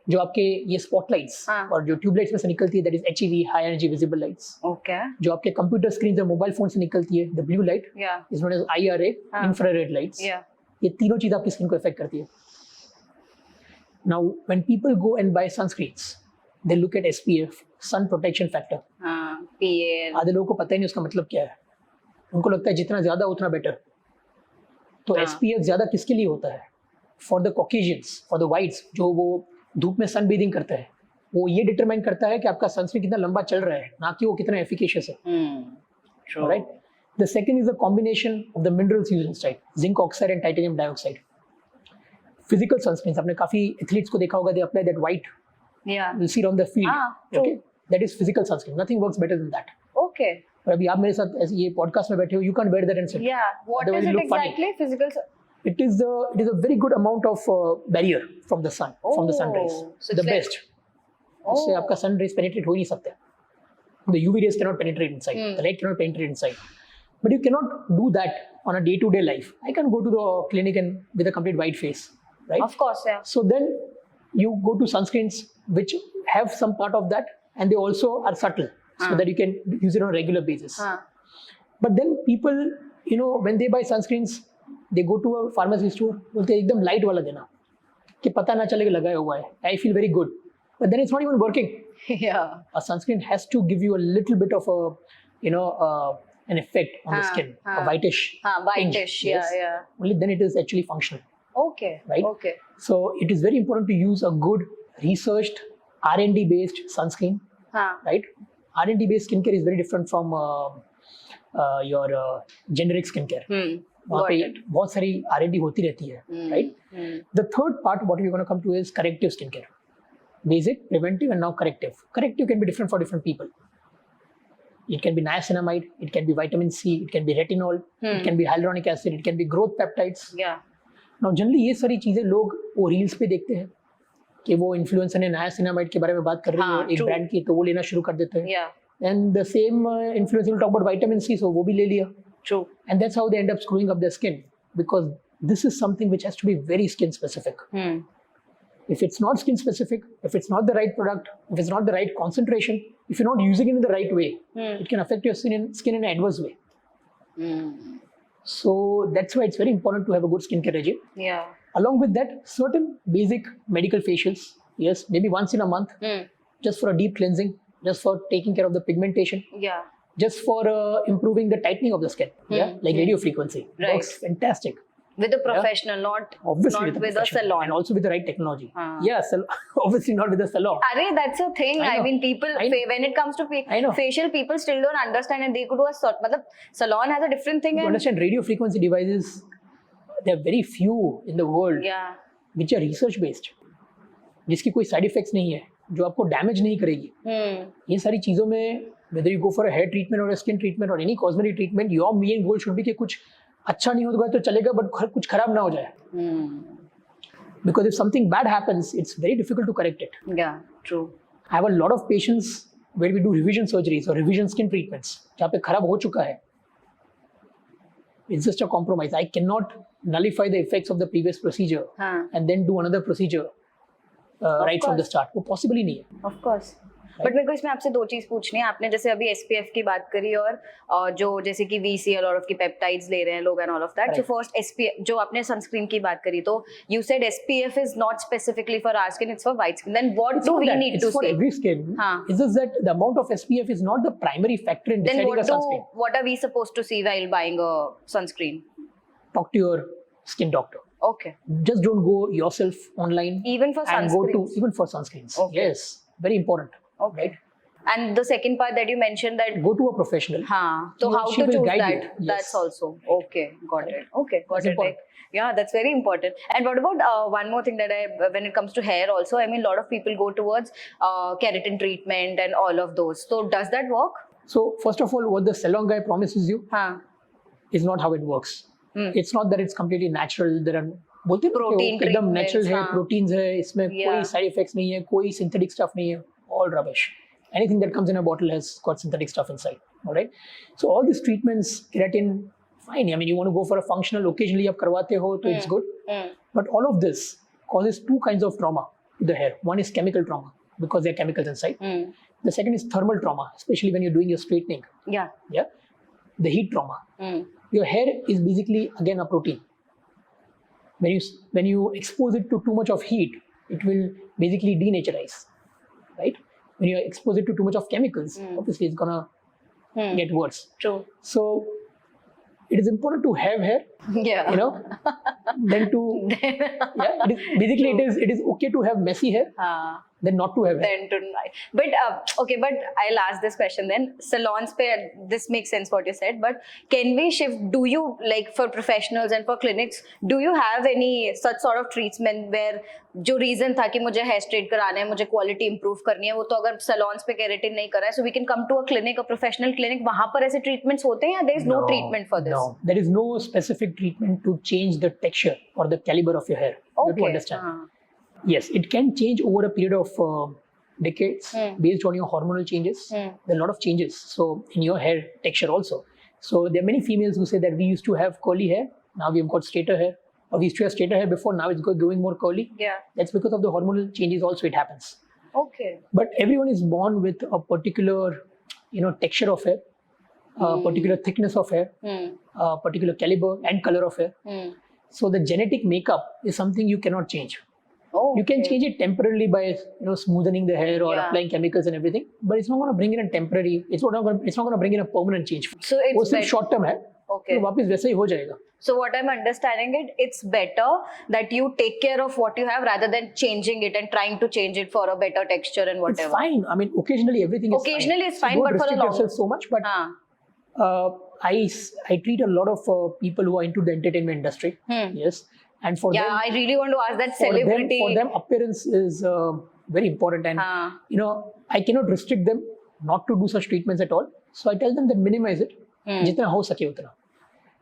जो आपके ये स्पॉटलाइट्स हाँ. और जो ट्यूबलाइट्स में से निकलती है, that is HEV, high energy visible lights. Okay. जो आपके कंप्यूटर स्क्रीन और मोबाइल फोन से निकलती है, the blue light Yeah. Is known as IRA, हाँ. Infrared lights. Yeah. ये तीनों चीज आपकी स्किन को इफेक्ट करती है. Now when people go and buy sunscreens, they look at SPF, sun protection factor. हाँ. PA. आधे लोगों को पता ही नहीं उसका मतलब क्या है. उनको लगता है जितना ज्यादा उतना बेटर. तो हाँ. SPF ज्यादा किसके लिए होता है? For the Caucasians, for the whites, जो वो धूप में सन बेदिंग करते हैं. वो ये डिटरमाइन करता है कि आपका सनस्क्रीन कितना लंबा चल रहा है, ना कि वो कितना एफिकेशियस है. True. Right. The second is the combination of the minerals used inside, zinc oxide and titanium dioxide. Physical sunscreen, आपने काफी एथलीट्स को देखा होगा, they apply that white Yeah. you'll see it on the field. True. Okay, that is physical sunscreen. Nothing works better than that. Okay. और अभी आप मेरे साथ ऐसे ये पॉडकास्ट में बैठे हो, you can't wear that and sit. Yeah. What Otherwise is you it look funny. exactly? Physical. It is a very good amount of barrier from the sun, from the sun rays. So The it's like- best. उससे आपका sun rays penetrate हो ही नहीं सकते. The UV rays cannot penetrate inside. The light cannot penetrate inside. But you cannot do that on a day-to-day life. I can go to the clinic and with a complete white face, right? Of course, yeah. So then you go to sunscreens which have some part of that, and they also are subtle, so that you can use it on a regular basis. But then people, you know, when they buy sunscreens, they go to a pharmacy store, बोलते हैं एकदम light वाला देना कि पता ना चले कि लगाया हुआ है. I feel very good, but then it's not even working. Yeah. A sunscreen has to give you a little bit of a, you know, an effect on the skin, a whitish. Whitish. tinge. Yeah, yeah. Only then it is actually functional. Okay. Right? Okay. So it is very important to use a good researched R&D based sunscreen, right? R&D based skincare is very different from your generic skincare. वहाँ पे बहुत सारी R&D होती रहती है, right? The third part, what we're going to come to is corrective skincare. Basic, preventive, and now corrective. Corrective can be different for different people. It can be niacinamide, it can be vitamin C, it can be retinol, it can be hyaluronic acid, it can be growth peptides. Yeah. Now generally ये सारी चीजें लोग वो reels पे देखते हैं कि वो इन्फ्लुएंसर ने niacinamide के बारे में बात कर रही है एक ब्रांड की, तो वो लेना शुरू कर देते हैं. Yeah. And the same influencer will talk about vitamin C, so वो भी ले लिया. True. And that's how they end up screwing up their skin, because this is something which has to be very skin specific. If it's not skin specific, if it's not the right product, if it's not the right concentration, if you're not using it in the right way, it can affect your skin in an adverse way. So that's why it's very important to have a good skincare regime. Yeah. Along with that, certain basic medical facials, yes, maybe once in a month, just for a deep cleansing, just for taking care of the pigmentation, Yeah. just for improving the tightening of the skin, like radio frequency. Right. Works fantastic. With a professional, not Obviously not with a professional, salon. and also with the right technology. Yeah, obviously not with a salon. Arey, that's the thing. I I know. mean, people I know. when it comes to I know. facial, people still don't understand, and they could do a sort. Matlab, salon has a different thing. You And understand, radio frequency devices, there are very few in the world yeah. which are research based, जिसकी कोई side effects नहीं है, जो आपको damage नहीं करेगी. ये सारी चीज़ों में, whether you go for a hair treatment or a skin treatment or any cosmetic treatment, your main goal should be कि कुछ अच्छा नहीं होगा तो चलेगा, but कुछ खराब ना हो जाए. Because if something bad happens, it's very difficult to correct it. Yeah, true. I have a lot of patients where we do revision surgeries or revision skin treatments, जहाँ पे खराब हो चुका है. It's just a compromise. I cannot nullify the effects of the previous procedure and then do another procedure right from the start. वो possible ही नहीं है. Of course. But मेरे को इसमें आपसे दो चीज पूछनी है. आपने जैसे अभी SPF की बात करी और जो जैसे कि VCL और की पेप्टाइड्स ले रहे हैं लोग and all of that. So first SPF, जो आपने सनस्क्रीन की बात करी, तो you said SPF is not specifically for our skin, it's for white skin. Then what do we need to It's for से? every skin. It's just that the amount of SPF is not the primary factor in Then deciding a sunscreen. what are we supposed to see while buying a sunscreen? Talk to your skin doctor. Okay. Just don't go yourself online. Even for and go to sunscreens? even for sunscreens. Okay. Yes, very important. Okay. Right? And the second part that you mentioned, that Go to a professional. so how She to will choose guide that? you. Yes. That's also okay. Got it. Okay, got That's it. important. Yeah, that's very important. And what about one more thing that when it comes to hair also, I mean, a lot of people go towards keratin treatment and all of those. So does that work? So first of all, what the salon guy promises you is not how it works. It's not that it's completely natural. There are बोलते हैं ना कि वो Protein एकदम natural है, treatments, proteins है, इसमें कोई side effects नहीं है, कोई synthetic stuff नहीं है, all rubbish. Anything that comes in a bottle has got synthetic stuff inside. All right. So all these treatments, keratin, fine. I mean, you want to go for a functional, occasionally आप करवाते हो, तो it's good. But all of this causes two kinds of trauma. to the hair. One is chemical trauma because there are chemicals inside. Hmm. The second is thermal trauma, especially when you're doing your straightening. Yeah. Yeah. The heat trauma. Hmm. Your hair is basically again a protein. When you expose it to too much of heat, it will basically denaturize, right? When you expose it to too much of chemicals, obviously it's gonna get worse. True. So it is important to have hair, Yeah. you know, than to it is okay to have messy hair than not to have hair. Then tonight. But okay, but I'll ask this question then. Salons pe, this makes sense what you said, but can we shift? Do you, like, for professionals and for clinics, do you have any such sort of treatment where जो reason था कि मुझे hair straight कराना है, मुझे quality improve करनी है, वो तो अगर salons पे keratin नहीं करा है, so we can come to a clinic, a professional clinic, वहाँ पर ऐसे treatments होते हैं या there is no treatment for this? No, there is no specific treatment to change the texture or the caliber of your hair. You have to understand. Yes, it can change over a period of decades based on your hormonal changes. There are a lot of changes. So in your hair texture also. So there are many females who say that we used to have curly hair, now we've got straighter hair. Or we used to have straighter hair before, now it's going more curly. Yeah. That's because of the hormonal changes also it happens. Okay. But everyone is born with a particular, texture of hair, particular thickness of hair, particular caliber and color of hair. So the genetic makeup is something you cannot change. Oh, you can change it temporarily by smoothing the hair or applying chemicals and everything, but it's not going to bring in a temporary. It's not going to bring in a permanent change. So it's वो short term है. Okay. तो वापस वैसा ही हो जाएगा. So what I'm understanding it's better that you take care of what you have rather than changing it and trying to change it for a better texture and whatever. It's fine. I mean, occasionally everything is occasionally fine. It's fine, so but for the long yourself so much. But I treat a lot of people who are into the entertainment industry. Yes. And for them, I really want to ask that celebrity. For them, appearance is very important, and I cannot restrict them not to do such treatments at all. So I tell them that minimize it, jitna ho sake utna.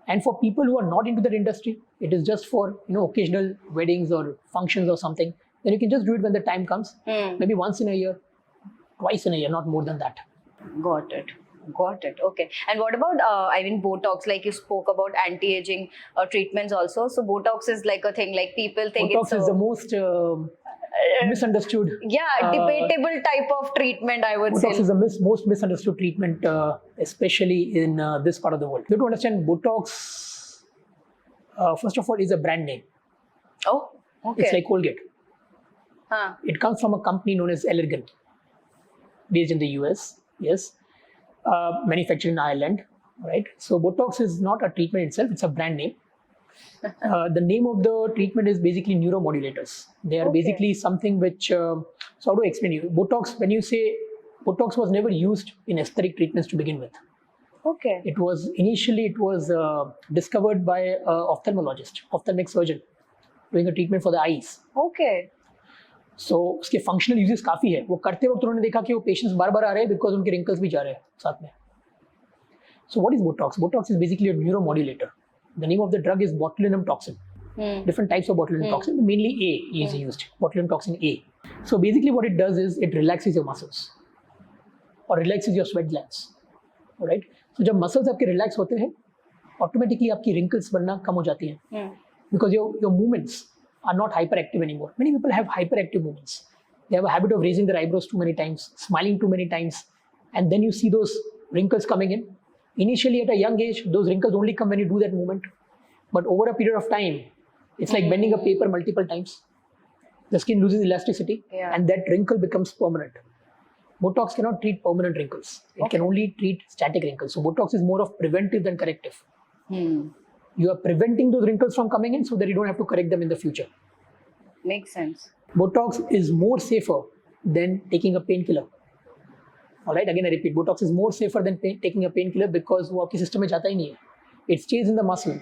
And for people who are not into that industry, it is just for occasional weddings or functions or something. Then you can just do it when the time comes. Maybe once in a year, twice in a year, not more than that. Got it. Okay. And what about, Botox? Like you spoke about anti-aging treatments also. So Botox is like a thing, like people think Botox is the most misunderstood. Debatable type of treatment, I would say. Botox is the most misunderstood treatment, especially in this part of the world. You have to understand Botox, first of all, is a brand name. Oh, okay. It's like Colgate. It comes from a company known as Allergan, based in the US. Yes. Manufactured in Ireland, right? So Botox is not a treatment itself; it's a brand name. The name of the treatment is basically neuromodulators. They are basically something which. So how do I explain you? Botox. When you say Botox was never used in aesthetic treatments to begin with. Okay. It was initially discovered by an ophthalmologist, ophthalmic surgeon, doing a treatment for the eyes. Okay. So उसके functional uses काफी है. वो करते वक्त उन्होंने देखा कि वो patients बार-बार आ रहे हैं because उनके wrinkles भी जा रहे हैं साथ में. So what is Botox? Botox is basically a neuromodulator. The name of the drug is botulinum toxin. Different types of botulinum toxin, mainly A is used. Botulinum toxin A. So basically what it does is it relaxes your muscles or relaxes your sweat glands. Alright? So जब muscles आपके relax होते हैं, automatically आपकी wrinkles बनना कम हो जाती हैं. Because your movements are not hyperactive anymore. Many people have hyperactive movements. They have a habit of raising their eyebrows too many times, smiling too many times, and then you see those wrinkles coming in. Initially, at a young age, those wrinkles only come when you do that movement. But over a period of time, it's like bending a paper multiple times. The skin loses elasticity, and that wrinkle becomes permanent. Botox cannot treat permanent wrinkles. It can only treat static wrinkles. So Botox is more of preventive than corrective. You are preventing those wrinkles from coming in so that you don't have to correct them in the future. Makes sense. Botox is more safer than taking a painkiller. Alright, again I repeat, Botox is more safer than taking a painkiller because वो आपके system में जाता ही नहीं है. It stays in the muscle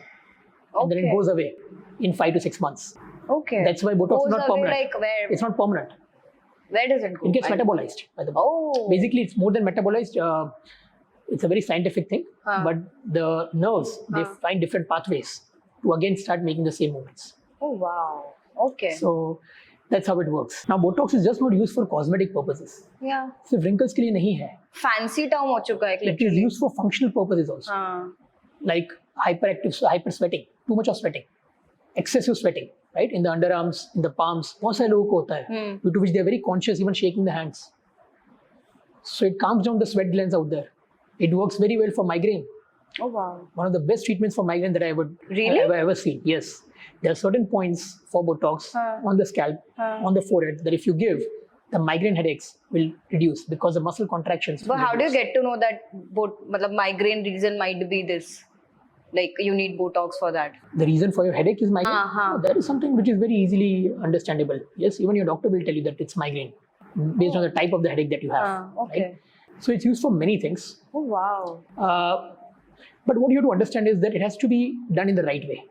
and then it goes away in 5 to 6 months. Okay. That's why Botox is not permanent. Like where? It's not permanent. Where does it go? It gets metabolized by the body. Oh. Basically, it's more than metabolized. It's a very scientific thing, but the nerves, they find different pathways to again start making the same movements. Oh, wow. Okay. So that's how it works. Now, Botox is just not used for cosmetic purposes. Yeah. सिर्फ wrinkles के लिए नहीं है. Fancy term हो चुका है. It is used for functional purposes also. Like hyper sweating, too much of sweating. excessive sweating, right? In the underarms, in the palms, बहुत सारे लोगों को होता है, due to which they are very conscious, even shaking the hands. So it calms down the sweat glands out there. It works very well for migraine. Oh wow. One of the best treatments for migraine that I would Really? ever seen. Yes, there are certain points for Botox on the scalp, on the forehead, that if you give, the migraine headaches will reduce because the muscle contractions. But how do you get to know that मतलब migraine reason might be this? Like you need Botox for that. The reason for your headache is migraine. Uh-huh. That is something which is very easily understandable. Yes, even your doctor will tell you that it's migraine based on the type of the headache that you have. Okay. Right? So it's used for many things. Oh wow. But what you have to understand is that it has to be done in the right way.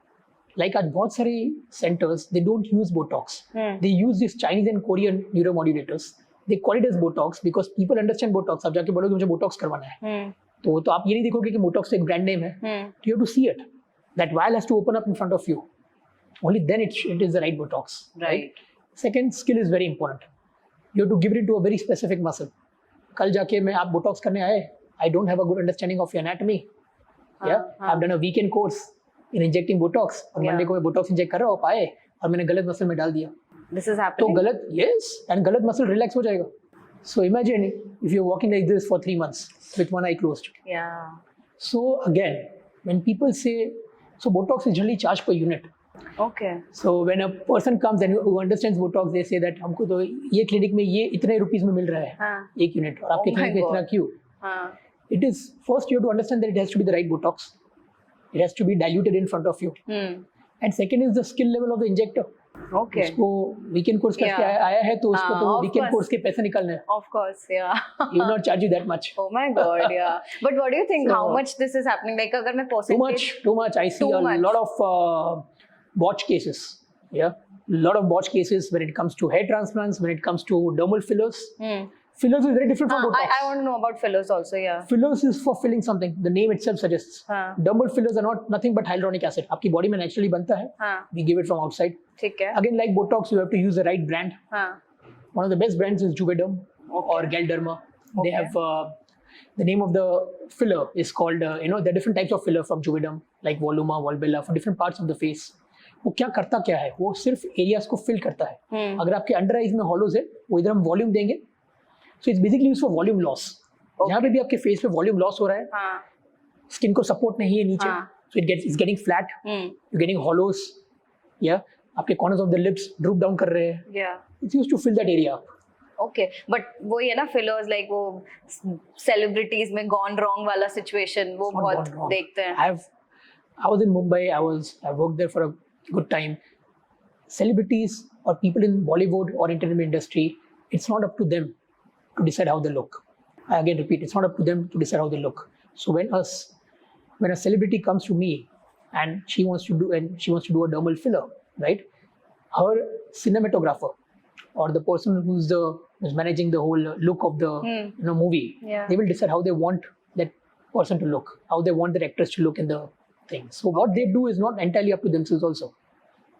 Like at बहुत सारे centers, they don't use Botox. They use these Chinese and Korean neuromodulators. They call it as Botox because people understand Botox. आप जाके बोलोगे मुझे Botox करवाना है. तो आप ये नहीं देखोगे कि Botox एक brand name है. You have to see it. That vial has to open up in front of you. Only then it is the right Botox. Right. Second, skill is very important. You have to give it to a very specific muscle. कल जाके मैं आप Botox करने आए, I don't have a good understanding of your anatomy. Yeah, I've done a weekend course in injecting Botox. और Monday को मैं Botox inject कर रहा हूँ पाए और मैंने गलत मसल में डाल दिया. This is happening. तो गलत, yes, and गलत मसल relax हो जाएगा. So imagine if you're walking like this for 3 months with one eye closed. Yeah. So again, when people say, so Botox is generally charged per unit. Okay. So when a person comes and who understands Botox, they say that हमको तो ये clinic में ये इतने rupees में मिल रहा है एक यूनिट और आपके क्लिनिक में इतना क्यों? It is first you have to understand that it has to be the right Botox. It has to be diluted in front of you. And second is the skill level of the injector. Okay. उसको weekend course करके आया है तो उसको तो weekend course के पैसे निकालने हैं. Of course, yeah. He will not charge you that much. Oh my God, yeah. But what do you think? So, how much this is happening? Like अगर मैं percentage. Too much. I see a lot of botch cases. Yeah, a lot of botch cases when it comes to hair transplants, when it comes to dermal fillers. Fillers is very different from Botox. I want to know about fillers also, yeah. Fillers is for filling something. The name itself suggests. Dermal fillers are nothing but hyaluronic acid. आपकी body में naturally बनता है. We give it from outside. ठीक है. Again, like Botox, you have to use the right brand. One of the best brands is Juvederm or Galderma. They have the name of the filler is called. There are different types of filler from Juvederm, like Voluma, Volbella, for different parts of the face. वो क्या करता क्या है? वो सिर्फ areas को fill करता है. अगर आपके अंडर आइज में हॉलोज है, वो इधर हम वॉल्यूम देंगे. So it's basically used for volume loss. जहाँ पे भी आपके फेस पे वॉल्यूम लॉस हो रहा है, स्किन को सपोर्ट नहीं है नीचे, so it's getting flat, you're getting hollows, yeah, आपके corners of the lips droop down कर रहे हैं. Yeah. It's used to fill that area up. Okay, but वही है ना fillers like वो celebrities में gone wrong वाला situation वो बहुत देखते हैं. I was in Mumbai. I worked there for a good time. Celebrities or people in Bollywood or entertainment industry, it's not up to them to decide how they look. I again repeat, it's not up to them to decide how they look. So when a celebrity comes to me and she wants to do a dermal filler, right? Her cinematographer or the person who's managing the whole look of the movie, they will decide how they want that person to look, how they want the actress to look in the thing. So what they do is not entirely up to themselves also.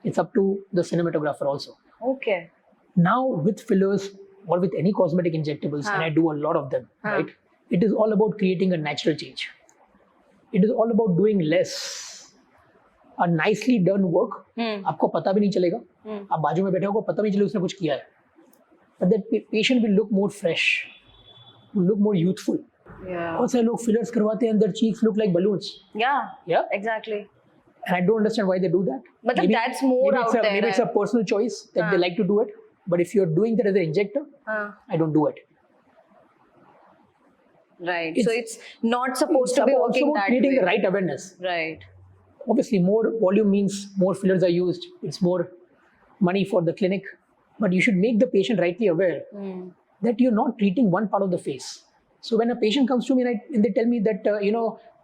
It's up to the cinematographer also. Okay. Now with fillers or with any cosmetic injectables, and I do a lot of them, right? It is all about creating a natural change. It is all about doing less. A nicely done work, आपको पता भी नहीं चलेगा. आप बाजू में बैठे हो, पता भी नहीं चलेगा उसने कुछ किया है. But that patient will look more fresh, will look more youthful. Yeah. बहुत सारे लोग fillers करवाते हैं, their cheeks look like balloons. Yeah. Exactly. And I don't understand why they do that. But that's more out there. Maybe it's a personal choice that they like to do it. But if you're doing that as an injector, I don't do it. Right. So it's not supposed to be working that way. It's about creating the right awareness. Right. Obviously, more volume means more fillers are used. It's more money for the clinic. But you should make the patient rightly aware that you're not treating one part of the face. So when a patient comes to me and they tell me that,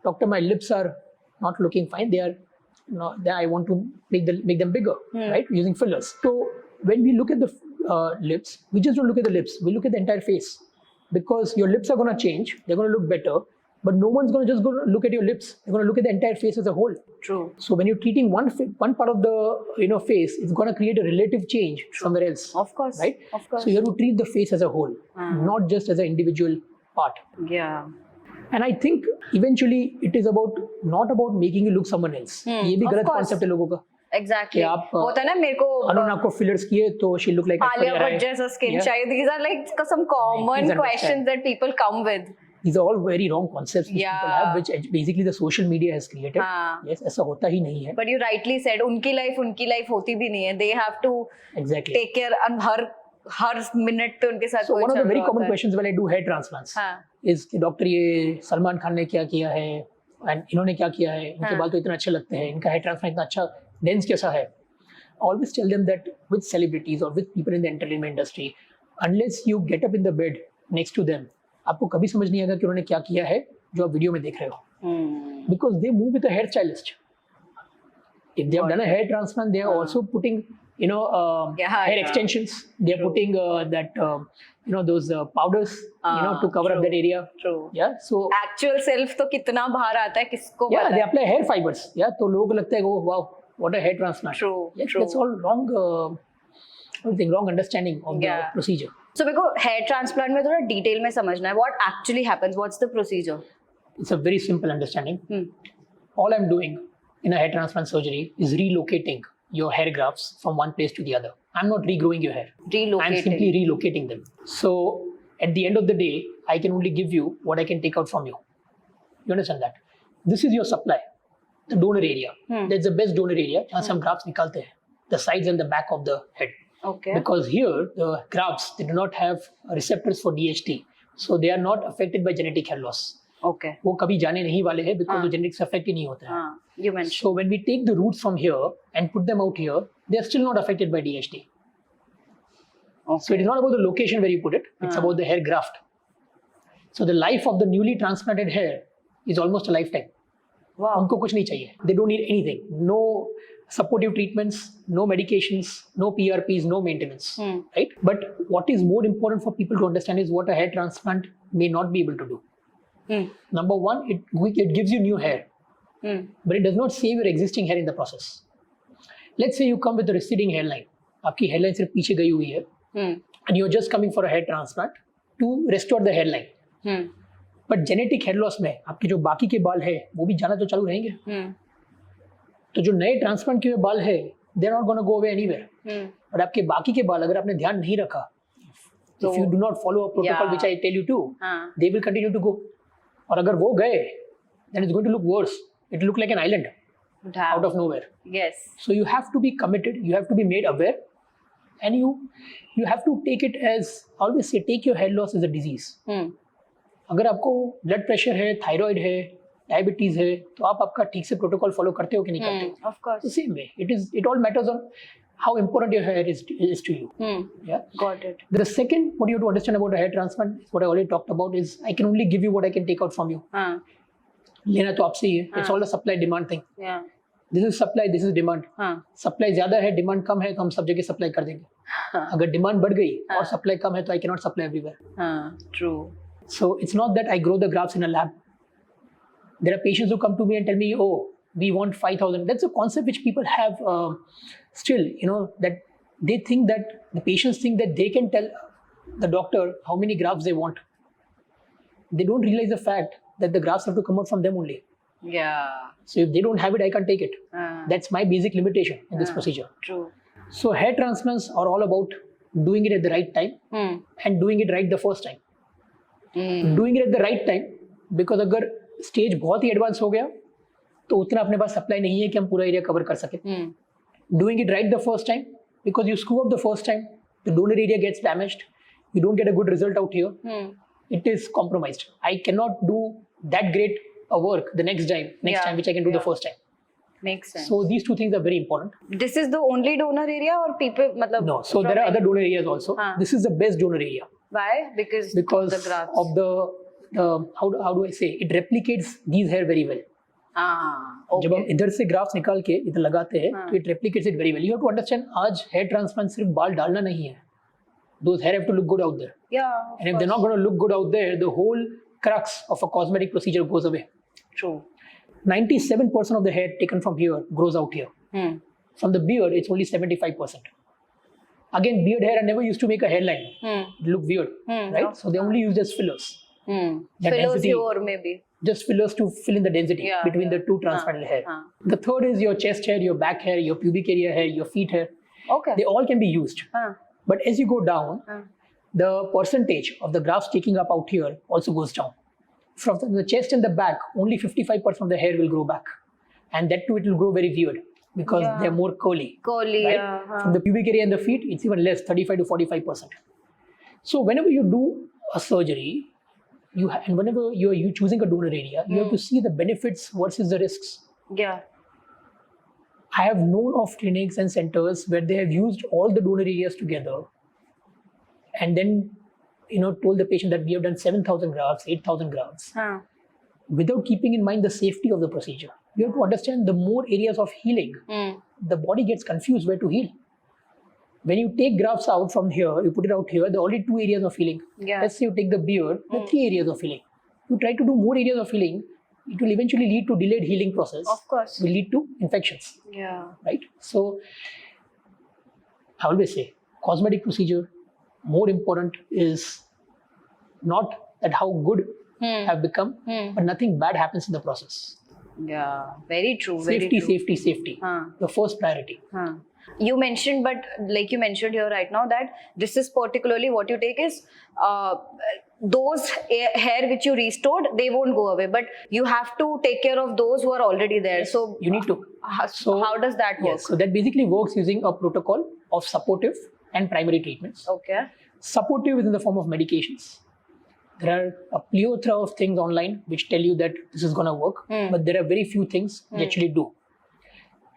doctor, my lips are not looking fine. I want to make them bigger, right? Using fillers. So when we look at the lips, we just don't look at the lips. We look at the entire face, because your lips are going to change. They're going to look better, but no one's going to just go look at your lips. They're going to look at the entire face as a whole. True. So when you're treating one part of the face, it's going to create a relative change somewhere else. Of course. Right. Of course. So you have to treat the face as a whole, not just as an individual part. Yeah. And I think eventually it is not about making you look someone else. ये भी गलत concept है लोगों का. Exactly. कि आप होता है ना मेरे को अनुना को फिलर्स किए तो she look like Alia Bhatt जैसा स्किन चाहिए. These are like some common questions that people come with. These are all very wrong concepts which people have, which basically the social media has created. Yes, ऐसा होता ही नहीं है. But you rightly said, उनकी life होती भी नहीं है. They have to take care and her minute पे उनके साथ. So one of the very common questions when I do hair transplants is कि डॉक्टर ये सलमान खान ने क्या किया है, and इन्होंने क्या किया है, इनके बाल तो इतना अच्छे लगते हैं, इनका hair transplant इतना अच्छा डेंस कैसा है. Always tell them that with celebrities or with people in the entertainment industry, unless you get up in the bed next to them, आपको कभी समझ नहीं आएगा कि उन्होंने क्या किया है जो आप वीडियो में देख रहे हो. Because they move with a hair stylist. If they have done a hair transplant, they are also putting, hair extensions. They are putting those powders, to cover up that area. True. Yeah. So actual self तो कितना बाहर आता है किसको पता है? They है? apply hair fibers. Yeah. तो लोगों को लगता है oh wow, what a hair transplant. True. Yes, True. that's all wrong. Wrong understanding of the procedure. So मेरे को hair transplant में थोड़ा detail में समझना है. What actually happens? What's the procedure? It's a very simple understanding. All I'm doing in a hair transplant surgery is relocating your hair grafts from one place to the other. I'm not regrowing your hair. Relocating. I'm simply relocating them. So at the end of the day, I can only give you what I can take out from you. You understand that? This is your supply, the donor area. That's the best donor area. जहाँ से हम grafts निकालते हैं. The sides and the back of the head. Okay. Because here the grafts, they do not have receptors for DHT, so they are not affected by genetic hair loss. Okay. वो कभी जाने नहीं वाले हैं because वो genetics affect ही नहीं होते हैं. You mentioned. So when we take the roots from here and put them out here, they are still not affected by DHT. Okay. So it is not about the location where you put it; it's about the hair graft. So the life of the newly transplanted hair is almost a lifetime. Wow. उनको कुछ नहीं चाहिए. They don't need anything. No supportive treatments, no medications, no PRPs, no maintenance. Right? But what is more important for people to understand is what a hair transplant may not be able to do. Number one, it gives you new hair, but it does not save your existing hair in the process. Let's say you come with a receding hairline. आपकी hairline सिर्फ पीछे गई हुई है, and you're just coming for a hair transplant to restore the hairline. But genetic hair loss में आपके जो बाकी के बाल है वो भी जाना तो चालू रहेंगे. तो जो नए ट्रांसप्लांट किए हुए बाल है, they're not going to go away anywhere. But आपके बाकी के बाल अगर आपने ध्यान नहीं रखा, if you do not follow a protocol which I tell you to, they will continue to go. और अगर वो गए, then it's going to look worse. It will look like an island out of nowhere. Yes. So you have to be committed. You have to be made aware, and you have to take it as, always say, take your hair loss as a disease. अगर आपको blood pressure है, thyroid है, diabetes है, तो आप आपका ठीक से प्रोटोकॉल फॉलो करते हो कि नहीं करते हो? Of course. The same way, it all matters on how important your hair is to you. Yeah. Got it. The second, what you have to understand about a hair transplant, what I already talked about, is I can only give you what I can take out from you. लेना तो आपसे ही है. It's all a supply demand thing. Yeah. This is supply, this is demand. Supply ज्यादा है, demand कम है, तो हम सब जगह सप्लाई कर देंगे. अगर demand बढ़ गई और supply कम है, तो I cannot supply everywhere. True. So it's not that I grow the grafts in a lab. There are patients who come to me and tell me, oh, we want 5,000. That's a concept which people have still, that they think that the patients think that they can tell the doctor how many grafts they want. They don't realize the fact that the grafts have to come out from them only. Yeah. So if they don't have it, I can't take it. That's my basic limitation in this procedure. True. So hair transplants are all about doing it at the right time and doing it right the first time. Doing it at the right time, because अगर stage बहुत ही advance हो गया तो उतना अपने पास supply नहीं है कि हम पूरा एरिया कवर कर सके. Doing it right the first time, because you screw up the first time, the donor area gets damaged, you don't get a good result out here, it is compromised. I cannot do that great a work the next time which I can do the first time. Makes sense. So these two things are very important. This is the only donor area, or people No, so there are other donor areas also. This is the best donor area. Why? Because of the grafts. Of the how do I say, it replicates these hair very well. Okay. जब हम इधर से graphs निकाल के इधर लगाते हैं तो it replicates it very well. You have to understand, आज hair transplant सिर्फ बाल डालना नहीं है. Those hair have to look good out there. Yeah. And if they're not going to look good out there, the whole crux of a cosmetic procedure goes away. True. 97% of the hair taken from here grows out here. From the beard, it's only 75%. Again, beard hair are never used to make a hairline. It look weird, right? So they only use as fillers. Fillers here maybe. just fillers to fill in the density Yeah, between yeah. the two transparent hair. हाँ. The third is your chest hair, your back hair, your pubic area hair, your feet hair. Okay. They all can be used. हाँ. But as you go down, the percentage of the graft sticking up out here also goes down. From the chest and the back, only 55% of the hair will grow back. And that too, it will grow very weird because Yeah. they're more curly. Curly, right? yeah. From the pubic area and the feet, it's even less, 35 to 45%. So whenever you do a surgery, and whenever you're choosing a donor area, you have to see the benefits versus the risks. Yeah. I have known of clinics and centers where they have used all the donor areas together and then told the patient that we have done 7,000 grafts, 8,000 grafts, हाँ. without keeping in mind the safety of the procedure. You have to understand the more areas of healing, the body gets confused where to heal. When you take grafts out from here, you put it out here, there are only 2 areas of healing. Yeah. Let's say you take the beard, there are 3 areas of healing. You try to do more areas of healing, it will eventually lead to delayed healing process. Of course. Will lead to infections. Yeah. Right? So I always say, cosmetic procedure, more important is not that how good have become, but nothing bad happens in the process. Yeah, very true. Safety, very true. safety. Huh. The first priority. Huh. You mentioned, but like you mentioned here right now, that this is particularly what you take is those hair which you restored, they won't go away, but you have to take care of those who are already there. So You need to. so how does that work? Yes, so that basically works using a protocol of supportive and primary treatments. Okay. Supportive is in the form of medications. There are a plethora of things online which tell you that this is going to work, but there are very few things which actually do.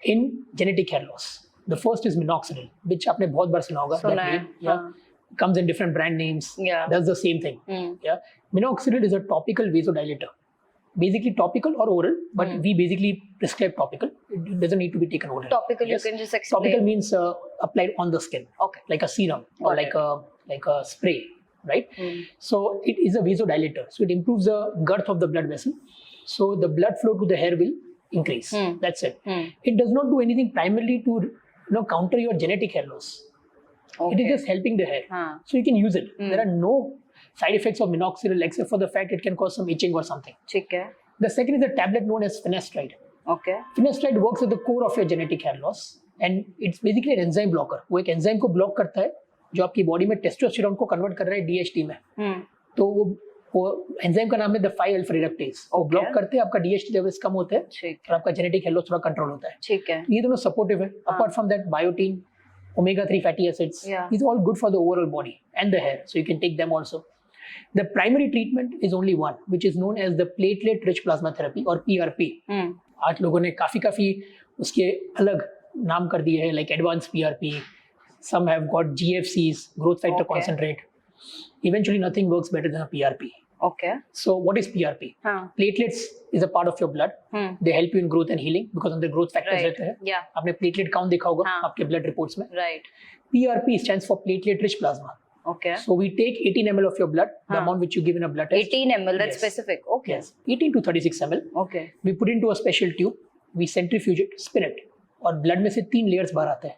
In genetic hair loss, the first is minoxidil, which आपने बहुत बार सुना होगा. सुना that है, name, yeah, comes in different brand names. Yeah. That's the same thing. Yeah, minoxidil is a topical vasodilator. Basically topical or oral, but we basically prescribe topical. It doesn't need to be taken oral. Topical, you can just explain. Topical means applied on the skin, Okay. like a serum or Got like a spray, right? So it is a vasodilator. So it improves the girth of the blood vessel. So the blood flow to the hair will increase. That's it. It does not do anything primarily to counter your genetic hair loss. Okay. It is just helping the hair. So you can use it. There are no side effects of minoxidil except for the fact it can cause some itching or something. ठीक है. The second is a tablet known as finasteride. Okay. Finasteride works at the core of your genetic hair loss and it's basically an enzyme blocker. वो एक enzyme को block करता है जो आपकी body में testosterone को convert कर रहा है DHT में. तो वो enzyme का नाम है the 5-alpha reductase. वो block करते हैं, आपका DHT levels कम होते हैं और आपका genetic hair loss थोड़ा control होता है. ठीक है. ये दोनों supportive है. Apart from that, biotin, omega-3 fatty acids, these are all good for the overall body and the hair. So you can take them also. The primary treatment is only one, which is known as the platelet-rich plasma therapy or PRP. आज लोगों ने काफी उसके अलग नाम कर दिए हैं, like advanced PRP. Some have got GFCs, growth factor concentrate. Eventually, nothing works better than a PRP. Okay. So, what is PRP? Platelets is a part of your blood. They help you in growth and healing because of the growth factors रहते हैं. Yeah. आपने platelet count देखा होगा आपके blood reports में. Right. PRP stands for platelet-rich plasma. Okay. So we take 18 ml of your blood, the amount which you give in a blood test. 18 ml, that's Yes. specific. Okay. Yes, 18 to 36 ml. Okay. We put into a special tube, we centrifuge it, spin it, और blood में से 3 layers बाहर आते हैं.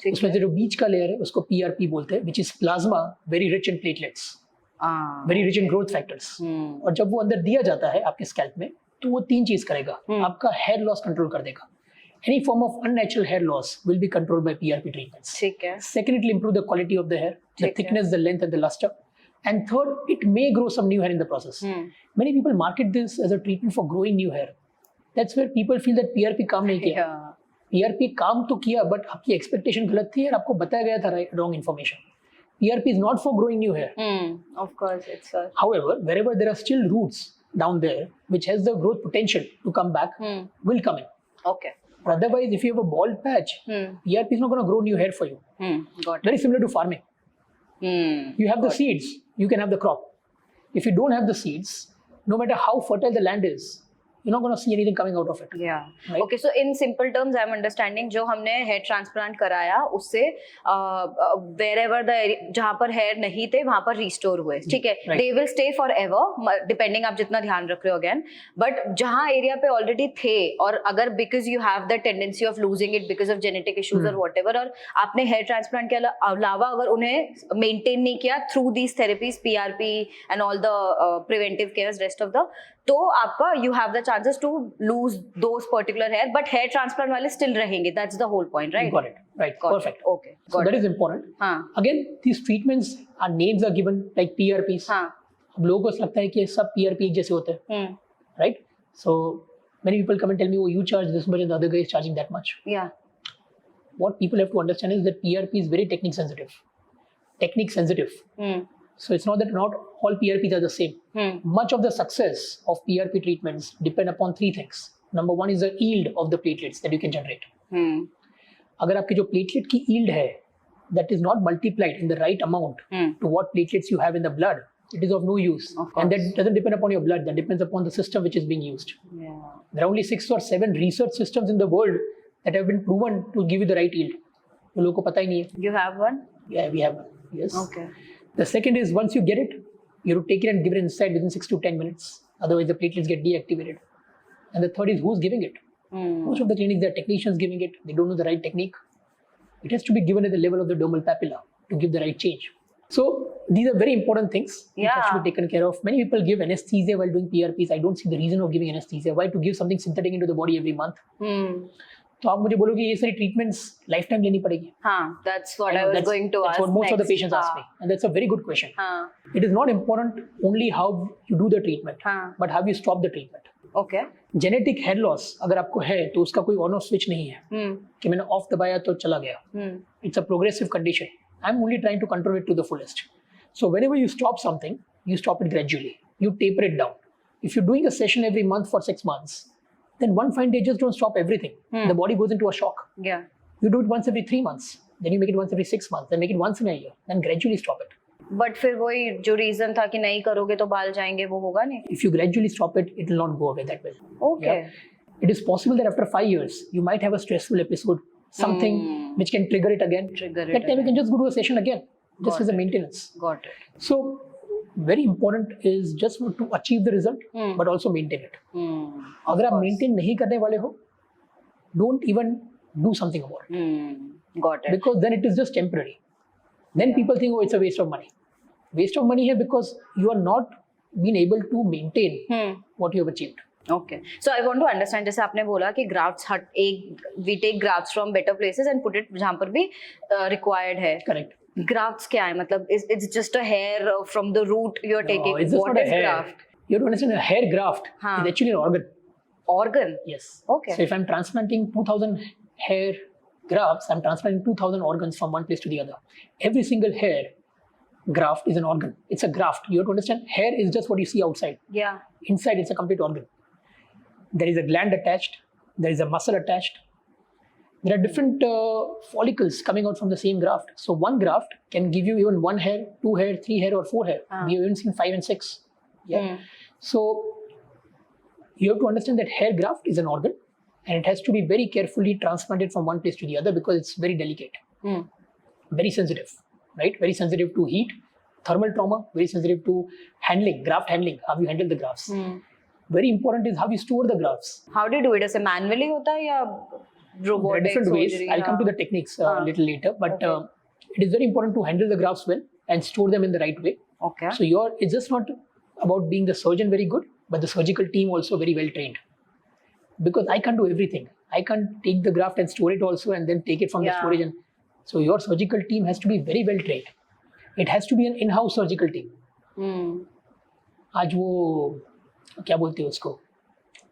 ठीक उसमें से जो बीच का layer है उसको PRP बोलते हैं, which is plasma very rich in platelets, very rich in growth factors. और जब वो अंदर दिया जाता है आपके scalp में, तो वो 3 चीज करेगा. आपका hair loss control कर देगा. Any form of unnatural hair loss will be controlled by PRP treatments. ठीक है. Second, it will improve the quality of the hair, the ठीक है. thickness, the length, and the luster. And third, it may grow some new hair in the process. Many people market this as a treatment for growing new hair. That's where people feel that PRP काम नहीं किया. Yeah. PRP काम तो किया, but आपकी expectation गलत थी और आपको बताया गया था wrong information. PRP is not for growing new hair. Of course, it's a... However, wherever there are still roots down there, which has the growth potential to come back, will come in. Okay. But otherwise, if you have a bald patch, PRP is not going to grow new hair for you. Got it. Very similar to farming. You have the seeds, you can have the crop. If you don't have the seeds, no matter how fertile the land is, you're not going to see anything coming out of it. Yeah. Right? Okay, so in simple terms, I'm understanding जो हमने hair transplant कराया उससे wherever the जहाँ पर hair नहीं थे वहाँ पर restore हुए, ठीक है? Right. They will stay forever, depending आप जितना ध्यान रख रहे हो again. But जहाँ area पे already थे और अगर because you have the tendency of losing it because of genetic issues or whatever और आपने hair transplant के अलावा अगर उन्हें maintain नहीं किया through these therapies, PRP and all the preventive cares, rest of the तो आपका you have the chances to lose those particular hair, but hair transplant वाले still रहेंगे. That's the whole point, right? You got it. Right. Got Perfect. it. Okay. So Got that it. is important. हाँ. Again, these treatments, our names are given like PRPs. हाँ. अब लोगों को लगता है कि सब PRP एक जैसे होते हैं, right? So many people come and tell me, oh, you charge this much and the other guy is charging that much. Yeah. What people have to understand is that PRP is very technique sensitive. So it's not that not all PRPs are the same. Much of the success of PRP treatments depend upon three things. Number one is the yield of the platelets that you can generate. अगर आपकी जो platelet की yield है, that is not multiplied in the right amount to what platelets you have in the blood, it is of no use. And that doesn't depend upon your blood, that depends upon the system which is being used. Yeah. There are only 6 or 7 research systems in the world that have been proven to give you the right yield. तो लोगों को पता ही नहीं है. You have one? Yeah, we have one. Yes. Okay. The second is once you get it, you have to take it and give it inside within 6 to 10 minutes. Otherwise, the platelets get deactivated. And the third is who's giving it. Most of the clinics, there are technicians giving it. They don't know the right technique. It has to be given at the level of the dermal papilla to give the right change. So these are very important things which has to be taken care of. Many people give anesthesia while doing PRPs. I don't see the reason of giving anesthesia. Why to give something synthetic into the body every month? तो आप मुझे बोलोगे ये सारी treatments lifetime लेनी पड़ेगी. हाँ, that's what I was going to ask. That's what most of the patients ask me, and that's a very good question. It is not important only how you do the treatment, but how you stop the treatment. Okay. Genetic hair loss अगर आपको है तो उसका कोई on off switch नहीं है कि मैंने off दबाया तो चला गया. It's a progressive condition. I'm only trying to control it to the fullest. So whenever you stop something, you stop it gradually. You taper it down. If you're doing a session every month for 6 months, then one fine day just don't stop everything. The body goes into a shock. Yeah. You do it once every 3 months. Then you make it once every 6 months. Then make it once in a year. Then gradually stop it. But फिर वही जो reason था कि नहीं करोगे तो बाल जाएंगे वो होगा नहीं. If you gradually stop it, it will not go away that way. Okay. Yeah? It is possible that after 5 years, you might have a stressful episode, something which can trigger it again. That time you can just go to a session again, just as a maintenance. Got it. So very important is just not to achieve the result, but also maintain it. अगर आप maintain नहीं करने वाले हो, don't even do something about it. Got it. Because then it is just temporary. Then people think, oh, it's a waste of money. Waste of money here because you are not being able to maintain what you have achieved. Okay. So I want to understand, जैसे आपने बोला कि grafts we take grafts from better places and put it जहाँ पर भी required है. Correct. Grafts क्या है? मतलब it's just a hair from the root you are taking. No, it's just what not a is hair. graft? You have to understand a hair graft is actually an organ. Organ? Yes. Okay. So if I'm transplanting 2,000 hair grafts, I'm transplanting 2,000 organs from one place to the other. Every single hair graft is an organ. It's a graft. You have to understand, hair is just what you see outside. Yeah. Inside, it's a complete organ. There is a gland attached. There is a muscle attached. There are different follicles coming out from the same graft. So one graft can give you even 1 hair, 2 hair, 3 hair, or 4 hair. We have even seen 5 and 6. Yeah. So you have to understand that hair graft is an organ, and it has to be very carefully transplanted from one place to the other because it's very delicate, very sensitive, right? Very sensitive to heat, thermal trauma, very sensitive to handling, graft handling, how you handle the grafts. Very important is how you store the grafts. How do you do it? ऐसे manually होता है या robotic? There are different ways. surgery? I'll come to the techniques a little later, but it is very important to handle the grafts well and store them in the right way. Okay. So it's just not about being the surgeon very good, but the surgical team also very well trained. Because I can't do everything. I can't take the graft and store it also and then take it from the storage. And so your surgical team has to be very well trained. It has to be an in-house surgical team. आज वो क्या बोलते हैं उसको?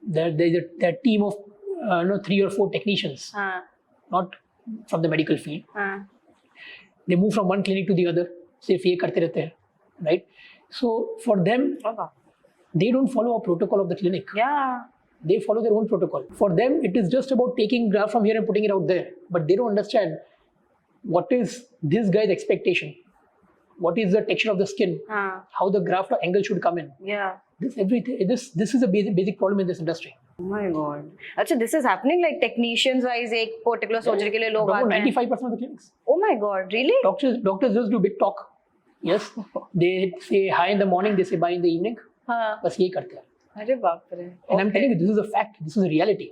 There's a team of 3 or 4 technicians, not from the medical field. They move from one clinic to the other. सिर्फ ये करते रहते हैं, right? So for them, they don't follow a protocol of the clinic. Yeah. They follow their own protocol. For them, it is just about taking graft from here and putting it out there. But they don't understand what is this guy's expectation. What is the texture of the skin? How the graft or angle should come in. Yeah. This is a basic problem in this industry. Oh my God. Actually, this is happening like technicians wise एक particular surgery के लिए लोग आते हैं. 95% of the clinics. Oh my God, really? Doctors just do big talk. Yes. They say hi in the morning, they say bye in the evening. हाँ. बस ये करते हैं. अरे बाप रे. And I'm telling you, this is a fact. This is a reality.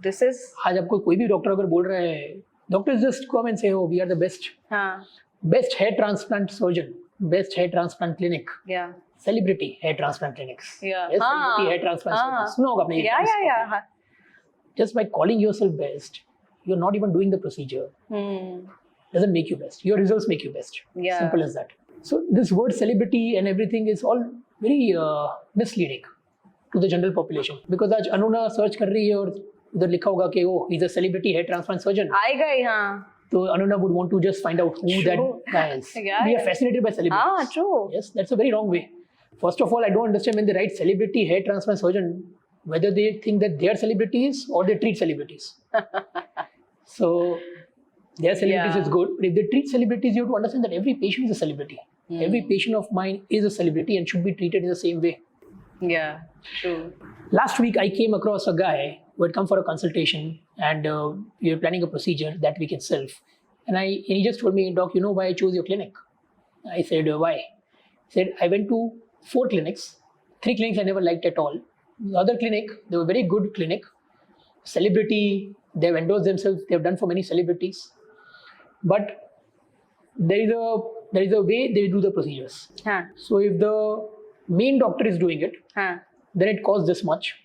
This is. आज आपको कोई भी डॉक्टर अगर बोल रहे हैं, doctors just come and say, oh, we are the best. हाँ. Best hair transplant surgeon, best hair transplant clinic. Yeah. celebrity hair transplant clinics. Yeah. Yes, celebrity hair transplant surgeons. सुना होगा आपने ये terms Yeah. काफी. Just by calling yourself best, you're not even doing the procedure. Doesn't make you best. Your results make you best. Yeah. Simple as that. So this word celebrity and everything is all very misleading to the general population. Because आज अनुना search कर रही है और उधर लिखा होगा कि oh, he's a celebrity hair transplant surgeon. आएगा ही, हाँ. So Anuna would want to just find out who True. that guy is. Yeah, We are fascinated by celebrities. True. Yes, that's a very wrong way. First of all, I don't understand when they write celebrity hair transplant surgeon, whether they think that they are celebrities or they treat celebrities. So their celebrities is good, but if they treat celebrities, you have to understand that every patient is a celebrity. Every patient of mine is a celebrity and should be treated in the same way. Yeah, true. Last week, I came across a guy who had come for a consultation, and we were planning a procedure that week itself. And he just told me, Doc, you know why I chose your clinic? I said, why? He said, I went to 4 clinics. 3 clinics I never liked at all. The other clinic, they were very good clinic. Celebrity, they have endorsed themselves. They have done for many celebrities. But there is a way they do the procedures. So if the main doctor is doing it, then it costs this much.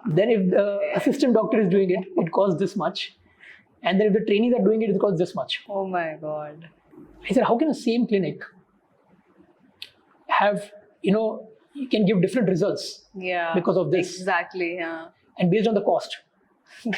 Then if the assistant doctor is doing it, it costs this much. And then if the trainees are doing it, it costs this much. Oh my God. I said, how can a same clinic have, you can give different results because of this? Exactly, yeah. And based on the cost.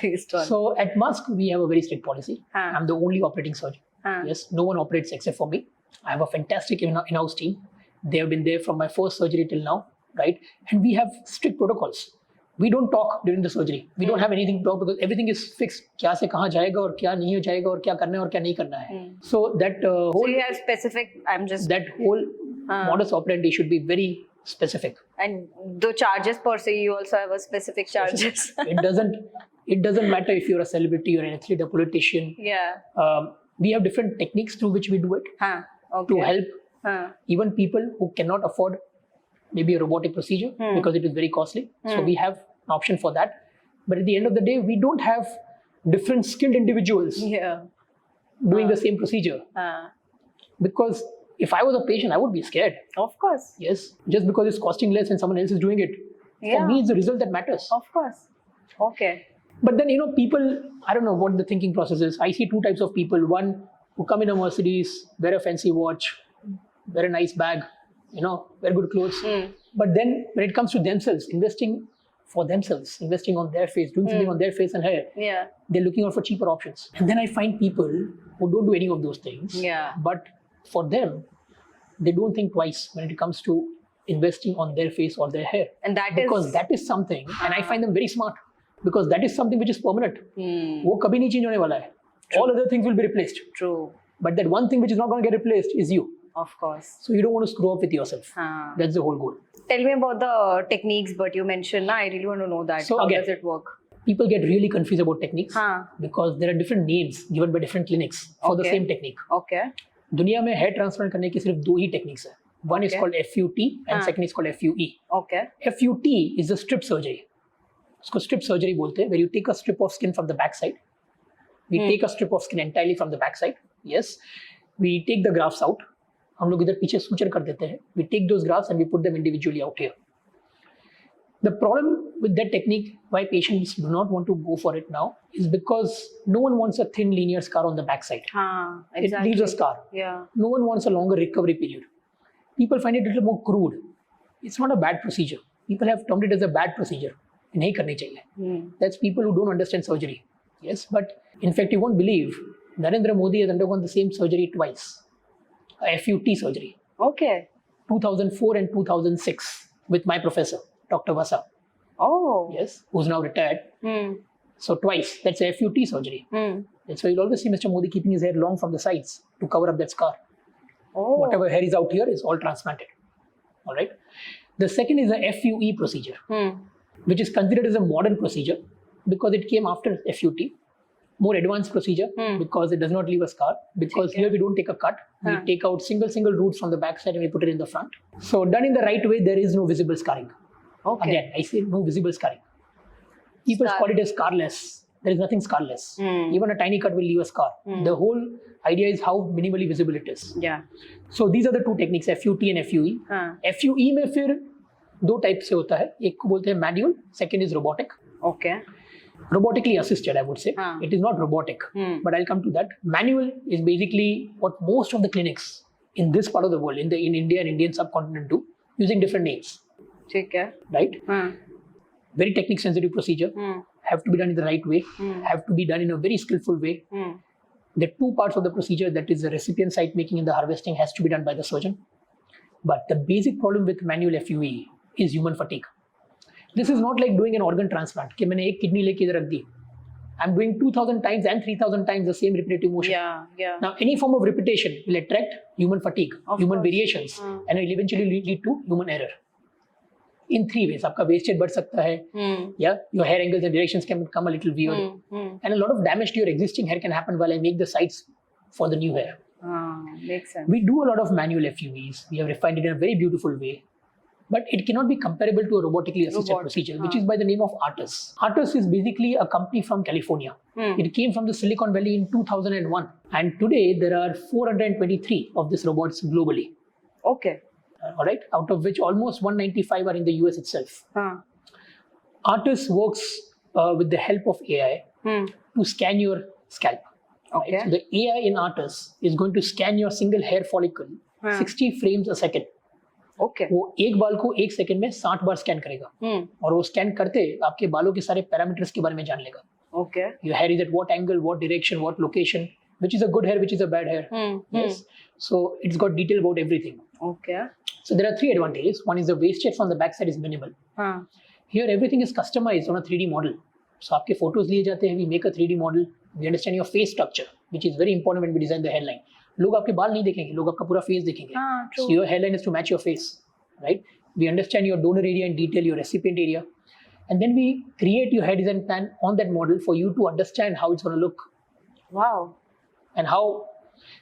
Based on. So at Musk, we have a very strict policy. I'm the only operating surgeon. Yes, no one operates except for me. I have a fantastic in-house team. They have been there from my first surgery till now, right? And we have strict protocols. We don't talk during the surgery. We don't have anything to talk because everything is fixed. क्या से कहाँ जाएगा और क्या नहीं हो जाएगा और क्या करना है और क्या नहीं करना है. So that whole. So you have specific. That whole modus operandi should be very specific. And the charges per se, you also have a specific charges. It doesn't matter if you're a celebrity or an athlete, a politician. Yeah. We have different techniques through which we do it to help even people who cannot afford maybe a robotic procedure because it is very costly. So we have an option for that. But at the end of the day, we don't have different skilled individuals doing the same procedure. Because if I was a patient, I would be scared. Of course. Yes. Just because it's costing less and someone else is doing it. For me, it's the result that matters. Of course. Okay. But then, people, I don't know what the thinking process is. I see 2 types of people. One who come in a Mercedes, wear a fancy watch, wear a nice bag, wear good clothes. But then when it comes to themselves, investing for themselves, investing on their face, doing something on their face and hair, they're looking out for cheaper options. And then I find people who don't do any of those things. But for them, they don't think twice when it comes to investing on their face or their hair. And because that is something, and I find them very smart. Because that is something which is permanent. वो कभी नहीं change होने वाला है. All other things will be replaced. True. But that one thing which is not going to get replaced is you. Of course. So you don't want to screw up with yourself. That's the whole goal. Tell me about the techniques, but you mentioned, I really want to know that. So how again, does it work? People get really confused about techniques because there are different names given by different clinics for the same technique. Okay. दुनिया में hair transplant करने की सिर्फ 2 ही techniques है. One is called FUT and second is called FUE. Okay. FUT is the strip surgery. उसको strip surgery बोलते हैं, where you take a strip of skin from the back side. We take a strip of skin entirely from the back side. Yes. We take the grafts out. हम लोग इधर पीछे suture कर देते हैं. We take those grafts and we put them individually out here. The problem with that technique, why patients do not want to go for it now, is because no one wants a thin linear scar on the back side. Exactly. It leaves a scar. Yeah. No one wants a longer recovery period. People find it a little more crude. It's not a bad procedure. People have termed it as a bad procedure. नहीं करनी चाहिए. That's people who don't understand surgery. Yes, but in fact, you won't believe Narendra Modi has undergone the same surgery twice. A FUT surgery. Okay. 2004 and 2006 with my professor, Dr. Vasa. Oh. Yes, who's now retired. So twice. That's a FUT surgery. That's why you'll always see Mr. Modi keeping his hair long from the sides to cover up that scar. Oh. Whatever hair is out here is all transplanted. All right. The second is a FUE procedure. Which is considered as a modern procedure because it came after FUT, more advanced procedure because it does not leave a scar. Because here we don't take a cut, we take out single roots from the backside and we put it in the front. So done in the right way, there is no visible scarring. Okay. Again, I say no visible scarring. People call it as scarless, there is nothing scarless. Even a tiny cut will leave a scar. The whole idea is how minimally visible it is. Yeah. So these are the two techniques, FUT and FUE. FUE में फिर दो type से होता है, एक को बोलते हैं manual, second is robotic. Okay. Robotically assisted, I would say. It is not robotic, but I'll come to that. Manual is basically what most of the clinics in this part of the world, in India and Indian subcontinent do, using different names. ठीक है. Right? Very technique sensitive procedure, have to be done in the right way, have to be done in a very skillful way. The two parts of the procedure, that is the recipient site making and the harvesting, has to be done by the surgeon. But the basic problem with manual FUE is human fatigue. This is not like doing an organ transplant कि मैंने एक kidney लेके इधर रख दी. I'm doing 2,000 times and 3,000 times the same repetitive motion. Yeah. Now any form of repetition will attract human fatigue, human variations, and will eventually lead to human error. In three ways, आपका wastage बढ़ सकता है, yeah, your hair angles and directions can become a little weird, and a lot of damage to your existing hair can happen while I make the sites for the new hair. Makes sense. We do a lot of manual FUEs. We have refined it in a very beautiful way. But it cannot be comparable to a robotically assisted procedure, which is by the name of Artus. Artus is basically a company from California. It came from the Silicon Valley in 2001. And today there are 423 of these robots globally. Okay. All right. Out of which almost 195 are in the US itself. Artus works with the help of AI to scan your scalp. Okay. Right? So the AI in Artus is going to scan your single hair follicle 60 frames a second. Okay. वो एक बाल को एक second में 60 बार scan करेगा, और वो scan करते आपके बालों के सारे पैरामीटर्स के बारे में जान लेगा. Okay. Your hair is at what angle, what direction, what location, which is a good hair, which is a bad hair. Yes. So it's got detail about everything. Okay. So there are three advantages. One is the wastage from the backside is minimal. Here everything is customized on a 3D model. So आपके photos लिए जाते हैं, we make a 3D model, we understand your face structure, which is very important when we design the hairline. लोग आपके बाल नहीं देखेंगे, लोग आपका पूरा फेस देखेंगे. So your hairline is to match your face, right? We understand your donor area in detail, your recipient area, and then we create your hair design plan on that model for you to understand how it's going to look. Wow. And how,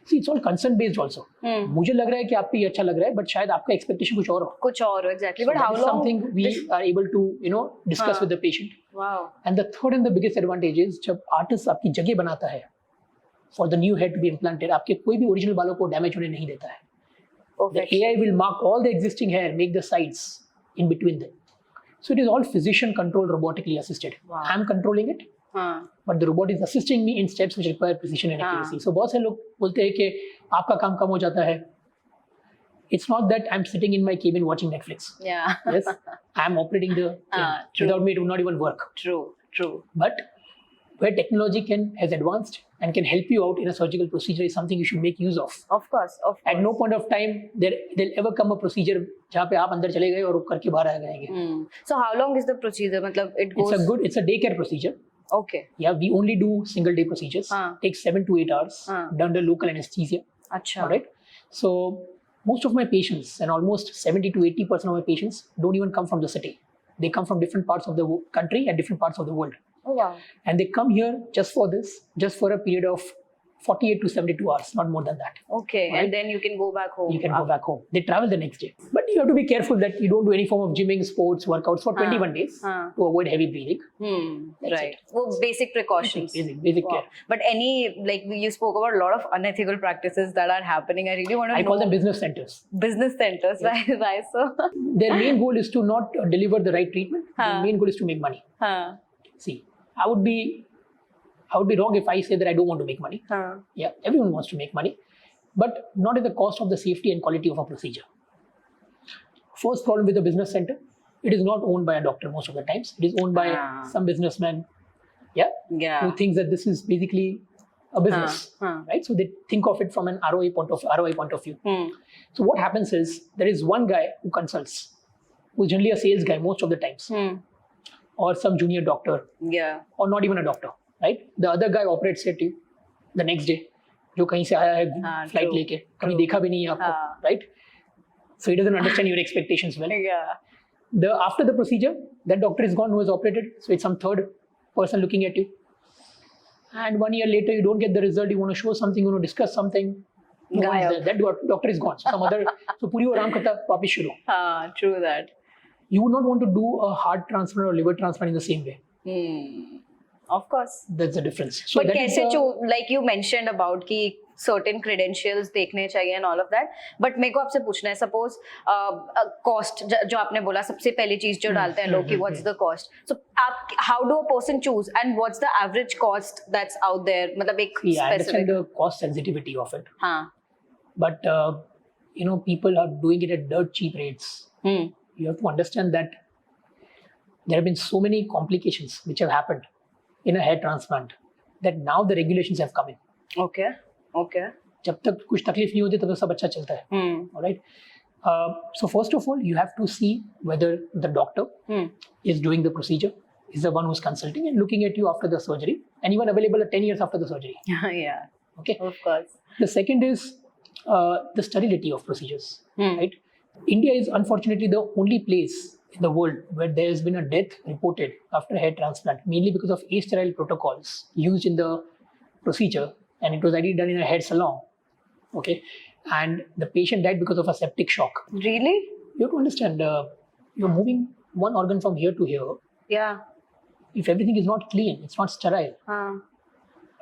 see, it's all consent based also. मुझे लग रहा है कि आप पे ये अच्छा लग रहा है, but शायद आपका expectation कुछ और हो. कुछ और exactly. But So how that is long? something we are able to, discuss with the patient. Wow. And the third and the biggest advantage is जब artist आपकी जगह बनाता है for the new hair to be implanted, आपके कोई भी original बालों को damage होने नहीं देता है. Perfect. The AI will mark all the existing hair, make the sites in between them. So it is all physician controlled, robotically assisted. Wow. I'm controlling it, but the robot is assisting me in steps which require precision and accuracy. So बहुत से लोग बोलते हैं कि आपका काम कम हो जाता है. It's not that I'm sitting in my cabin watching Netflix. Yeah. Yes, I'm operating the thing. Without me, it would not even work. True. But where technology has advanced and can help you out in a surgical procedure is something you should make use of. Of course. At no point of time there'll ever come a procedure जहाँ पे आप अंदर चले गए और वो करके बाहर आ जाएंगे. So how long is the procedure? मतलब it goes. It's a daycare procedure. Okay. Yeah, we only do single day procedures. Takes 7 to 8 hours. Done under local anesthesia. अच्छा. All right. So most of my patients, and almost 70 to 80% of my patients, don't even come from the city. They come from different parts of the country and different parts of the world. Oh wow. And they come here just for this, just for a period of 48 to 72 hours, not more than that. Okay, right? And then you can go back home. You can go back home. They travel the next day. But you have to be careful that you don't do any form of gymming, sports, workouts for 21 days to avoid heavy breathing. Right. Well, basic precautions. Basic care. But you spoke about a lot of unethical practices that are happening. I really want to know. I call them business centers. Business centers. Yes. Why so? Their main goal is to not deliver the right treatment. Their main goal is to make money. See, I would be wrong if I say that I don't want to make money. Yeah, everyone wants to make money, but not at the cost of the safety and quality of a procedure. First problem with the business center, it is not owned by a doctor most of the times. It is owned by some businessman, who thinks that this is basically a business, right? So they think of it from an ROI point of view. So what happens is there is one guy who consults, who's generally a sales guy most of the times, or some junior doctor, or not even a doctor. Right? The other guy operates it the next day. जो कहीं से आया है flight लेके, कभी देखा भी नहीं है आपको, right? So he doesn't understand your expectations well. After the procedure, that doctor is gone who has operated. So it's some third person looking at you. And 1 year later, you don't get the result. You want to show something, you want to discuss something. No one is there. That doctor is gone. So some other. So पूरी वो राम कथा वापिस शुरू. True that. You would not want to do a heart transplant or liver transplant in the same way. Of course. That's the difference. So But that is कैसे the- like you mentioned about कि certain credentials देखने चाहिए and all of that. But मेरे को आपसे पूछना है, suppose cost जो आपने बोला सबसे पहली चीज जो डालते हैं लोग कि what's the cost. So आप how do a person choose and what's the average cost that's out there? मतलब एक See, I specific. understand the cost sensitivity of it, हाँ. but people are doing it at dirt cheap rates. You have to understand that there have been so many complications which have happened in a hair transplant that now the regulations have come in. Okay. Okay. जब तक कुछ तकलीफ नहीं होती तब तक सब अच्छा चलता है. All right. So first of all, you have to see whether the doctor is doing the procedure, is the one who's consulting and looking at you after the surgery, and even available 10 years after the surgery. Yeah. Okay. Of course. The second is the sterility of procedures. Right. India is unfortunately the only place in the world where there has been a death reported after a hair transplant, mainly because of asterile protocols used in the procedure, and it was ideally done in a hair salon. Okay, and the patient died because of a septic shock. Really? You have to understand, you're moving one organ from here to here. Yeah. If everything is not clean, it's not sterile,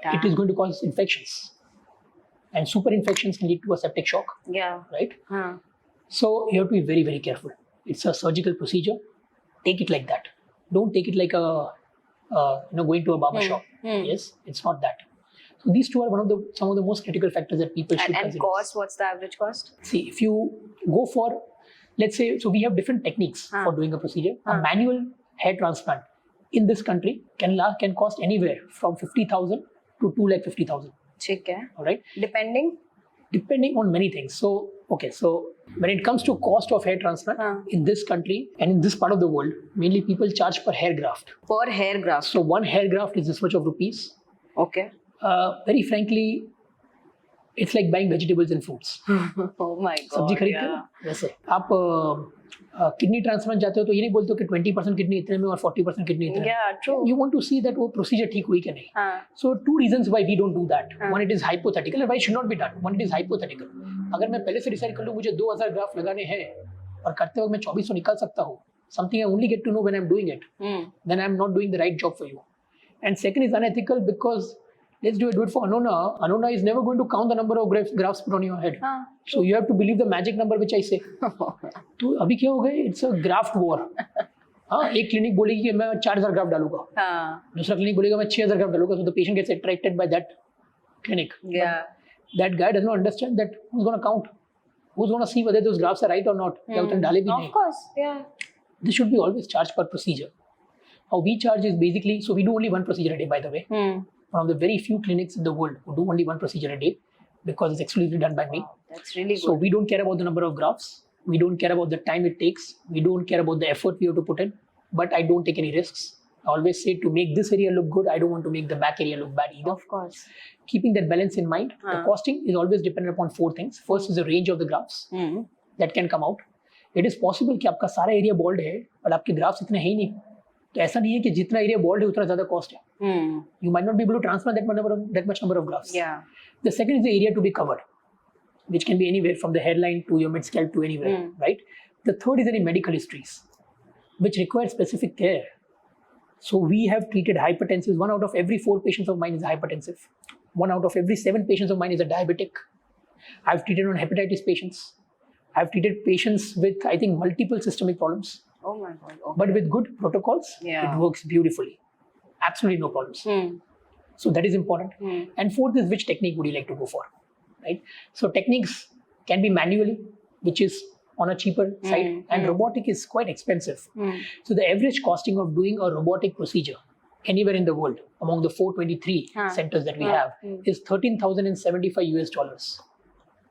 it is going to cause infections, and super infections can lead to a septic shock. Yeah. Right. So you have to be very, very careful. It's a surgical procedure. Take it like that. Don't take it like going to a barber shop. Yes, it's not that. So these two are some of the most critical factors that people should And consider. cost, what's the average cost? See, if you go for, let's say, so we have different techniques for doing a procedure. A manual hair transplant in this country can cost anywhere from 50,000 to 250,000. ठीक है. All right. Depending on many things. So when it comes to cost of hair transplant in this country and in this part of the world, mainly people charge per hair graft. Per hair graft. So one hair graft is this much of rupees. Okay. Very frankly, it's like buying vegetables and fruits. Oh my God. सब्जी खरीदते हो वैसे आप kidney transplant जाते हो तो ये नहीं बोलते हो कि 20% किडनी इतने में और 40% किडनी इतने में. Yeah, true. You want to see that वो प्रोसीजर ठीक हुई कि नहीं. So two reasons why we don't do that. One, it is hypothetical, and why it should not be done. One, it is hypothetical. अगर मैं पहले से decide कर लूँ मुझे 2000 ग्राफ लगाने हैं और करते वक्त मैं 2400 निकाल सकता हूँ, something I only get to know when I'm doing it, then I'm not doing the right job for you. And second is unethical because let's do it for Anona. Anona is never going to count the number of grafts put on your head. So you have to believe the magic number which I say. तो अभी क्या हो गया? It's a graft war. हाँ, एक clinic बोलेगी कि मैं 4000 ग्राफ्ट डालूंगा, दूसरा क्लिनिक बोलेगा मैं 6000 ग्राफ्ट डालूंगा. So the patient gets attracted by that clinic. Yeah. But that guy does not understand that who's going to count, who's going to see whether those grafts are right or not. या उतने डाले भी नहीं. Of course, yeah. This should be always charged per procedure. How we charge is basically, so we do only one procedure a day, by the way. One of the very few clinics in the world who do only one procedure a day because it's exclusively done by me. That's really good. So we don't care about the number of grafts. We don't care about the time it takes. We don't care about the effort we have to put in. But I don't take any risks. I always say to make this area look good, I don't want to make the back area look bad either. Of course. Keeping that balance in mind, the costing is always dependent upon four things. First is the range of the grafts that can come out. It is possible कि आपका सारा area bald है पर आपके grafts इतने हैं ही नहीं. तो ऐसा नहीं है कि जितना एरिया बॉल्ड है उतना ज्यादा कॉस्ट है. You might not be able to transfer that much number of grafts. Yeah. The second is the area to be covered, which can be anywhere from the hairline to your mid scalp to anywhere, right? The third is any medical histories, which require specific care. So we have treated hypertensive. 1 out of every 4 patients of mine is hypertensive. 1 out of every 7 patients of mine is a diabetic. I've treated on hepatitis patients. I've treated patients with, I think, multiple systemic problems. Oh my God. Okay. But with good protocols, it works beautifully. Absolutely no problems. So that is important. And fourth is which technique would you like to go for, right? So techniques can be manually, which is on a cheaper side, and robotic is quite expensive. So the average costing of doing a robotic procedure anywhere in the world among the 423 centers that we have is $13,075.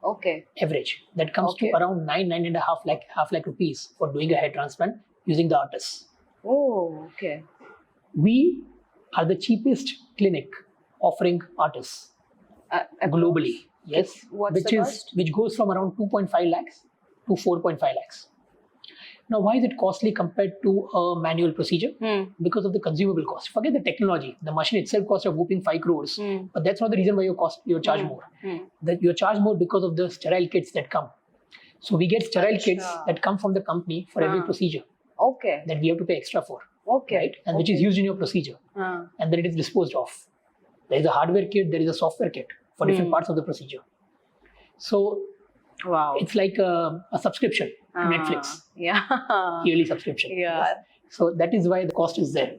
Okay. Average. That comes to around 9.5 lakh rupees for doing a hair transplant using the artists. Oh, okay. We are the cheapest clinic offering artists globally. Yes. What's the cost? Which goes from around 2.5 lakhs to 4.5 lakhs. Now, why is it costly compared to a manual procedure? Because of the consumable cost. Forget the technology. The machine itself costs a whooping 5 crores. But that's not the reason why you're charged more. That you're charged more because of the sterile kits that come. So we get sterile kits that come from the company for every procedure. Okay. That we have to pay extra for. Okay. right? And which is used in your procedure, and then it is disposed of. There is a hardware kit, there is a software kit for different parts of the procedure. So Wow. it's like a subscription to Netflix, Yeah. yearly subscription. Yeah. Yes. So that is why the cost is there.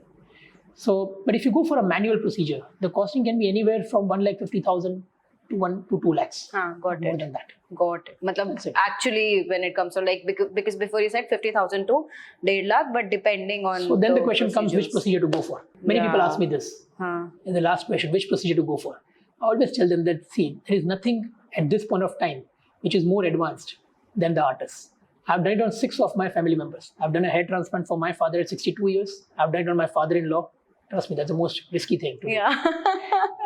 So, but if you go for a manual procedure, the costing can be anywhere from 1,50,000 to 1 to 2 lakhs. Got More it. than that. Got it. That's Matlab, it. actually, when it comes to like, because before you said 50,000 to 1.5 lakh, but depending on. So then the question comes, which procedure to go for? Many people ask me this in the last question, which procedure to go for? I always tell them that, see, there is nothing at this point of time which is more advanced than the artists. I've done it on 6 of my family members. I've done a hair transplant for my father at 62 years. I've done it on my father-in-law. Trust me, that's the most risky thing to do. Yeah.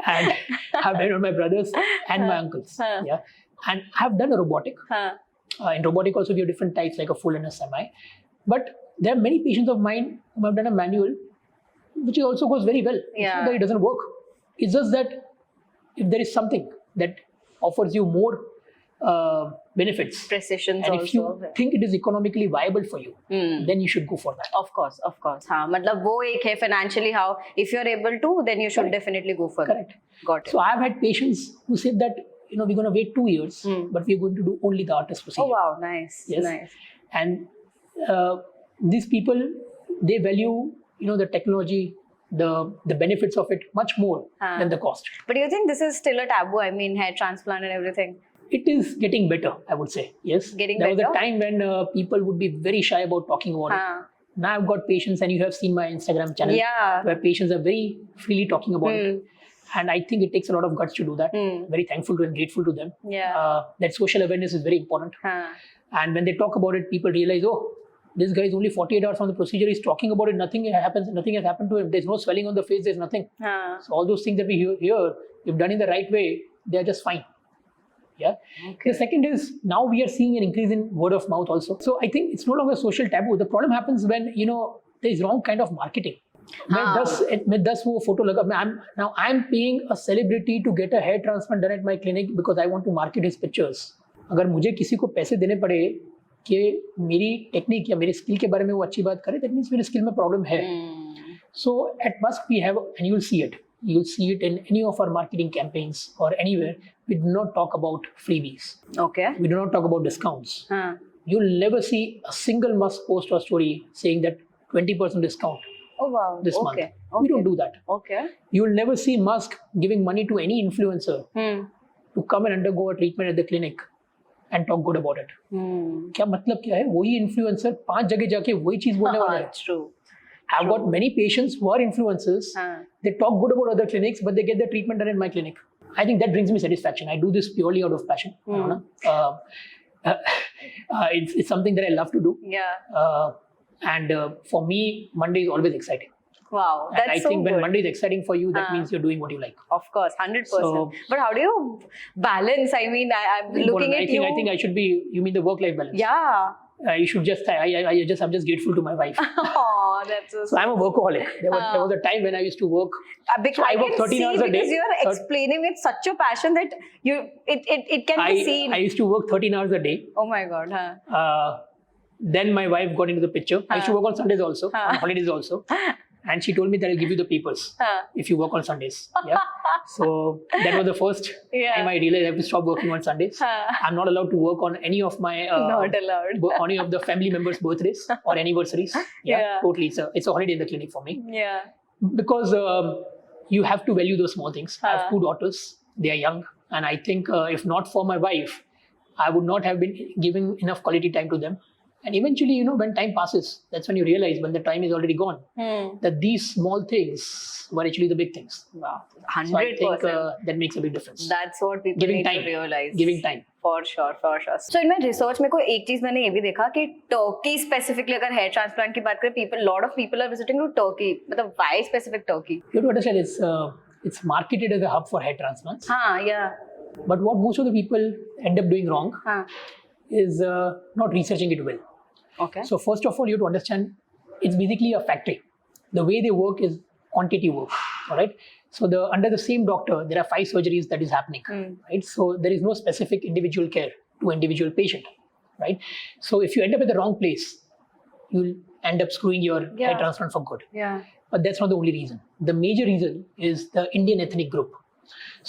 And I've done it on my brothers and my uncles. Yeah. And I've done a robotic. In robotic also we have different types, like a full and a semi. But there are many patients of mine who have done a manual, which also goes very well. It's not that it doesn't work. It's just that if there is something that offers you more benefits, Precisions and also. if you think it is economically viable for you, then you should go for that. Of course. हाँ, मतलब वो एक है financially how if you're able to, then you should definitely go for Correct. that. Got it. So I've had patients who said that, you know, we're going to wait 2 years, but we're going to do only the artist procedure. Oh wow, nice. Yes. Nice. And these people, they value, you know, the technology, the benefits of it much more than the cost. But do you think this is still a taboo? I mean, hair transplant and everything. It is getting better, I would say. Yes. Getting there better? was a time when people would be very shy about talking about it. Now I've got patients, and you have seen my Instagram channel, where patients are very freely talking about it. And I think it takes a lot of guts to do that. Very thankful to and grateful to them. That social awareness is very important. And when they talk about it, people realize, oh, this guy is only 48 hours from the procedure. He's talking about it. Nothing happens. Nothing has happened to him. There's no swelling on the face. There's nothing. So all those things that we hear, if done in the right way, they are just fine. Yeah. Okay. The second is, now we are seeing an increase in word of mouth also. So I think it's no longer a social taboo. The problem happens when, you know, there is wrong kind of marketing. मैं 10 वो photo लगा, I'm paying a celebrity to get a hair transplant done at my clinic because I want to market his pictures. अगर मुझे किसी को पैसे देने पड़े कि मेरी टेक्निक या मेरे स्किल के बारे में वो अच्छी बात करे, that means मेरे स्किल में प्रॉब्लम है. So at Musk we have, and you'll see it in any of our marketing campaigns or anywhere, we do not talk about freebies. Okay. We do not talk about discounts. You'll never see a single Musk post or story saying that 20% discount. Oh wow. This month. We don't do that. Okay. You'll never see Musk giving money to any influencer to come and undergo a treatment at the clinic and talk good about it. क्या मतलब क्या है? वही influencer 5 जगह जाके वही चीज बोलने वाला है. True. I've got many patients who are influencers. They talk good about other clinics, but they get their treatment done in my clinic. I think that brings me satisfaction. I do this purely out of passion. It's something that I love to do. Yeah. And for me, Monday is always exciting. Wow, that's so good. I think when Monday is exciting for you, that means you're doing what you like. Of course, 100%. So, but how do you balance? I mean, I'm looking at you. I think I should be. You mean the work-life balance? Yeah. You should just. I'm just grateful to my wife. Oh, that's so. So I'm a workaholic. There was a time when I used to work. So I work 13 hours a day. Because you're explaining with such a passion that it can be seen. I used to work 13 hours a day. Oh my God. Then my wife got into the picture. I used to work on Sundays also, on holidays also. And she told me that I'll give you the papers if you work on Sundays. Yeah. So that was the first time I realized I have to stop working on Sundays. I'm not allowed to work on any of my any of the family members' birthdays or anniversaries. Yeah. Totally. It's a holiday in the clinic for me. Yeah. Because you have to value those small things. I have 2 daughters. They are young. And I think if not for my wife, I would not have been giving enough quality time to them. And eventually, you know, when time passes, that's when you realize, when the time is already gone, that these small things were actually the big things. Wow. 100%. So I think that makes a big difference. That's what people need to realize. Giving time. For sure. So in my research, में कोई एक चीज मैंने ये भी देखा कि Turkey specifically, अगर hair transplant की बात करें, lot of people are visiting to Turkey. मतलब why specific Turkey? You have to understand, it's marketed as a hub for hair transplants. Yeah. But what most of the people end up doing wrong is not researching it well. Okay. So first of all, you have to understand, it's basically a factory. The way they work is quantity work. All right. So under the same doctor, there are 5 surgeries that is happening. Right. So there is no specific individual care to individual patient. Right. So if you end up at the wrong place, you'll end up screwing your Yeah. hair transplant for good. Yeah. But that's not the only reason. The major reason is the Indian ethnic group.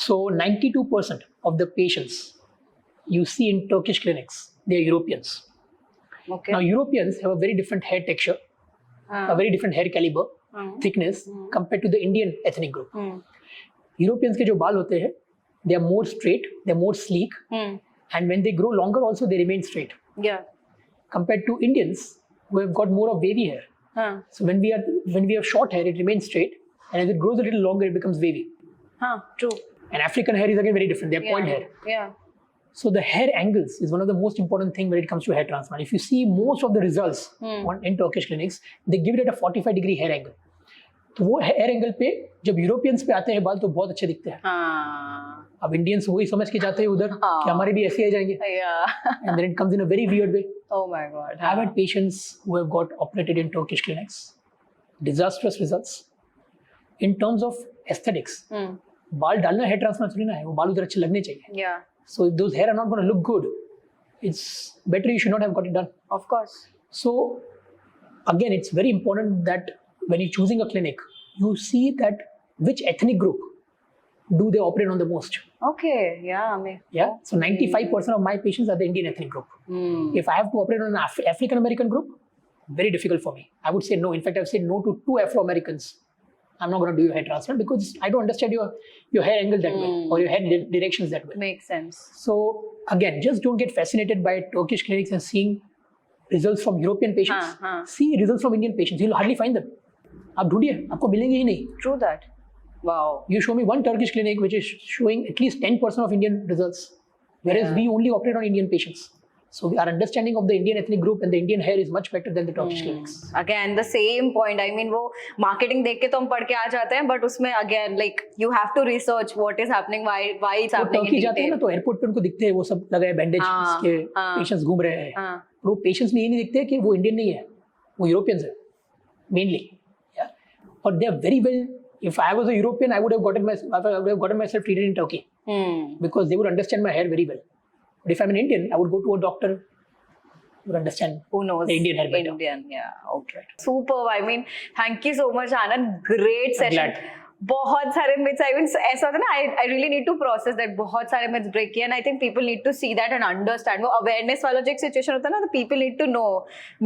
So 92% of the patients you see in Turkish clinics, they are Europeans. Okay. Now Europeans have a very different hair texture, Ah. a very different hair caliber, thickness compared to the Indian ethnic group. Europeans के जो बाल होते हैं, they are more straight, they are more sleek, and when they grow longer also they remain straight. Yeah. Compared to Indians who have got more of wavy hair. Huh. So when we have short hair, it remains straight, and as it grows a little longer, it becomes wavy. Huh. True. And African hair is again very different. They have point hair. Yeah. So the hair angles is one of the most important thing when it comes to hair transplant. If you see most of the results in Turkish clinics, they give it at a 45-degree hair angle. तो वो hair angle पे जब Europeans पे आते हैं बाल तो बहुत अच्छे दिखते हैं. अब इंडियंस वही समझ के जाते हैं उधर कि हमारे भी ऐसे आ जाएंगे. And then it comes in a very weird way. Oh my God. I've had patients who have got operated in Turkish clinics. Disastrous results. In terms of aesthetics, बाल डालना हेयर ट्रांसप्लांट थोड़ी ना है, वो बाल उधर अच्छे लगने चाहिए. Yeah. So if those hair are not going to look good, it's better you should not have got it done. Of course. So again, it's very important that when you're choosing a clinic, you see that which ethnic group do they operate on the most. Okay. Yeah. Yeah. So 95% of my patients are the Indian ethnic group. If I have to operate on an African American group, very difficult for me. I would say no. In fact, I've said no to 2 Afro Americans. I'm not going to do your hair transplant because I don't understand your hair angle that way or your hair directions that way. Makes sense. So again, just don't get fascinated by Turkish clinics and seeing results from European patients. See results from Indian patients. You'll hardly find them. आप ढूंढिए, आपको मिलेंगे ही नहीं. True that. Wow. You show me one Turkish clinic which is showing at least 10% of Indian results, whereas we only operate on Indian patients. So our understanding of the Indian ethnic group and the Indian hair is much better than the Turkish clinics. Again, the same point. I mean, वो marketing देख के तो हम पढ़ के आ जाते हैं, but उसमें again, like you have to research what is happening, why it's happening in Turkey जाते हैं ना detail. तो एयरपोर्ट पे उनको दिखते हैं वो सब लगाए बैंडेज के पेशेंट्स घूम रहे हैं. वो पेशेंट्स में ये नहीं दिखते कि वो इंडियन नहीं है, वो यूरोपियंस है mainly. But they are very well. If I was a European, I would have gotten myself treated in Turkey because they would understand my hair very well. But if I'm an Indian, I would go to a doctor who would understand Who knows? the Indian hair better. Indian, yeah. Okay. Superb. I mean, thank you so much, Anand. Great session. Glad. बहुत सारे myths. I mean, ऐसा होता है ना. I really need to process that. बहुत सारे myths break किए, and I think people need to see that and understand. वो awareness वाला जो एक situation होता है ना, the people need to know.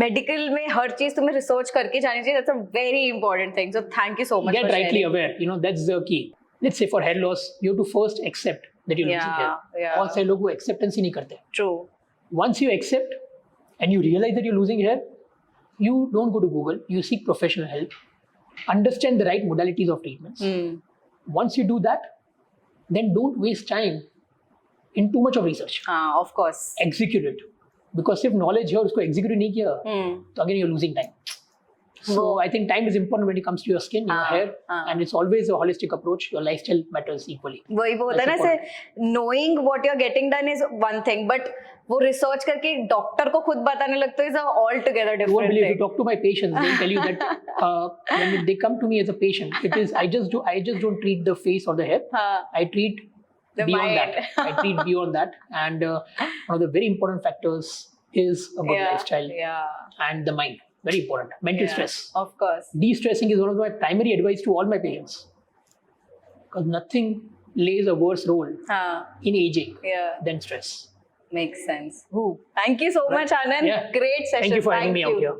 Medical में हर चीज तुम्हें research करके जानी चाहिए. That's a very important thing. So thank you so much. Get for rightly sharing. aware. You know that's the key. Let's say for hair loss, you have to first accept that you're losing hair. Yeah. बहुत सारे लोग वो acceptance ही नहीं करते. True. Once you accept and you realize that you're losing hair, you don't go to Google. You seek professional help. Understand the right modalities of treatments. Once you do that, then don't waste time in too much of research. Of course. Execute it. Because if knowledge है और उसको execute नहीं किया, तो again you're losing time. So I think time is important when it comes to your skin, your hair, and it's always a holistic approach. Your lifestyle matters equally. वही वो होता है ना ऐसे knowing what you're getting done is one thing, but वो research करके doctor को खुद बताने लगते हैं is a altogether You won't different believe if you thing. talk to my patients, they'll tell you that when they come to me as a patient, it is I just don't treat the face or the hair. I treat The beyond mind. that. I treat beyond that, and one of the very important factors is a good lifestyle and the mind. Very important. Mental stress. Of course. De-stressing is one of my primary advice to all my patients because nothing plays a worse role in aging than stress. Makes sense. Thank you so much, Anand. Yeah. Great session. Thank you for having me out here.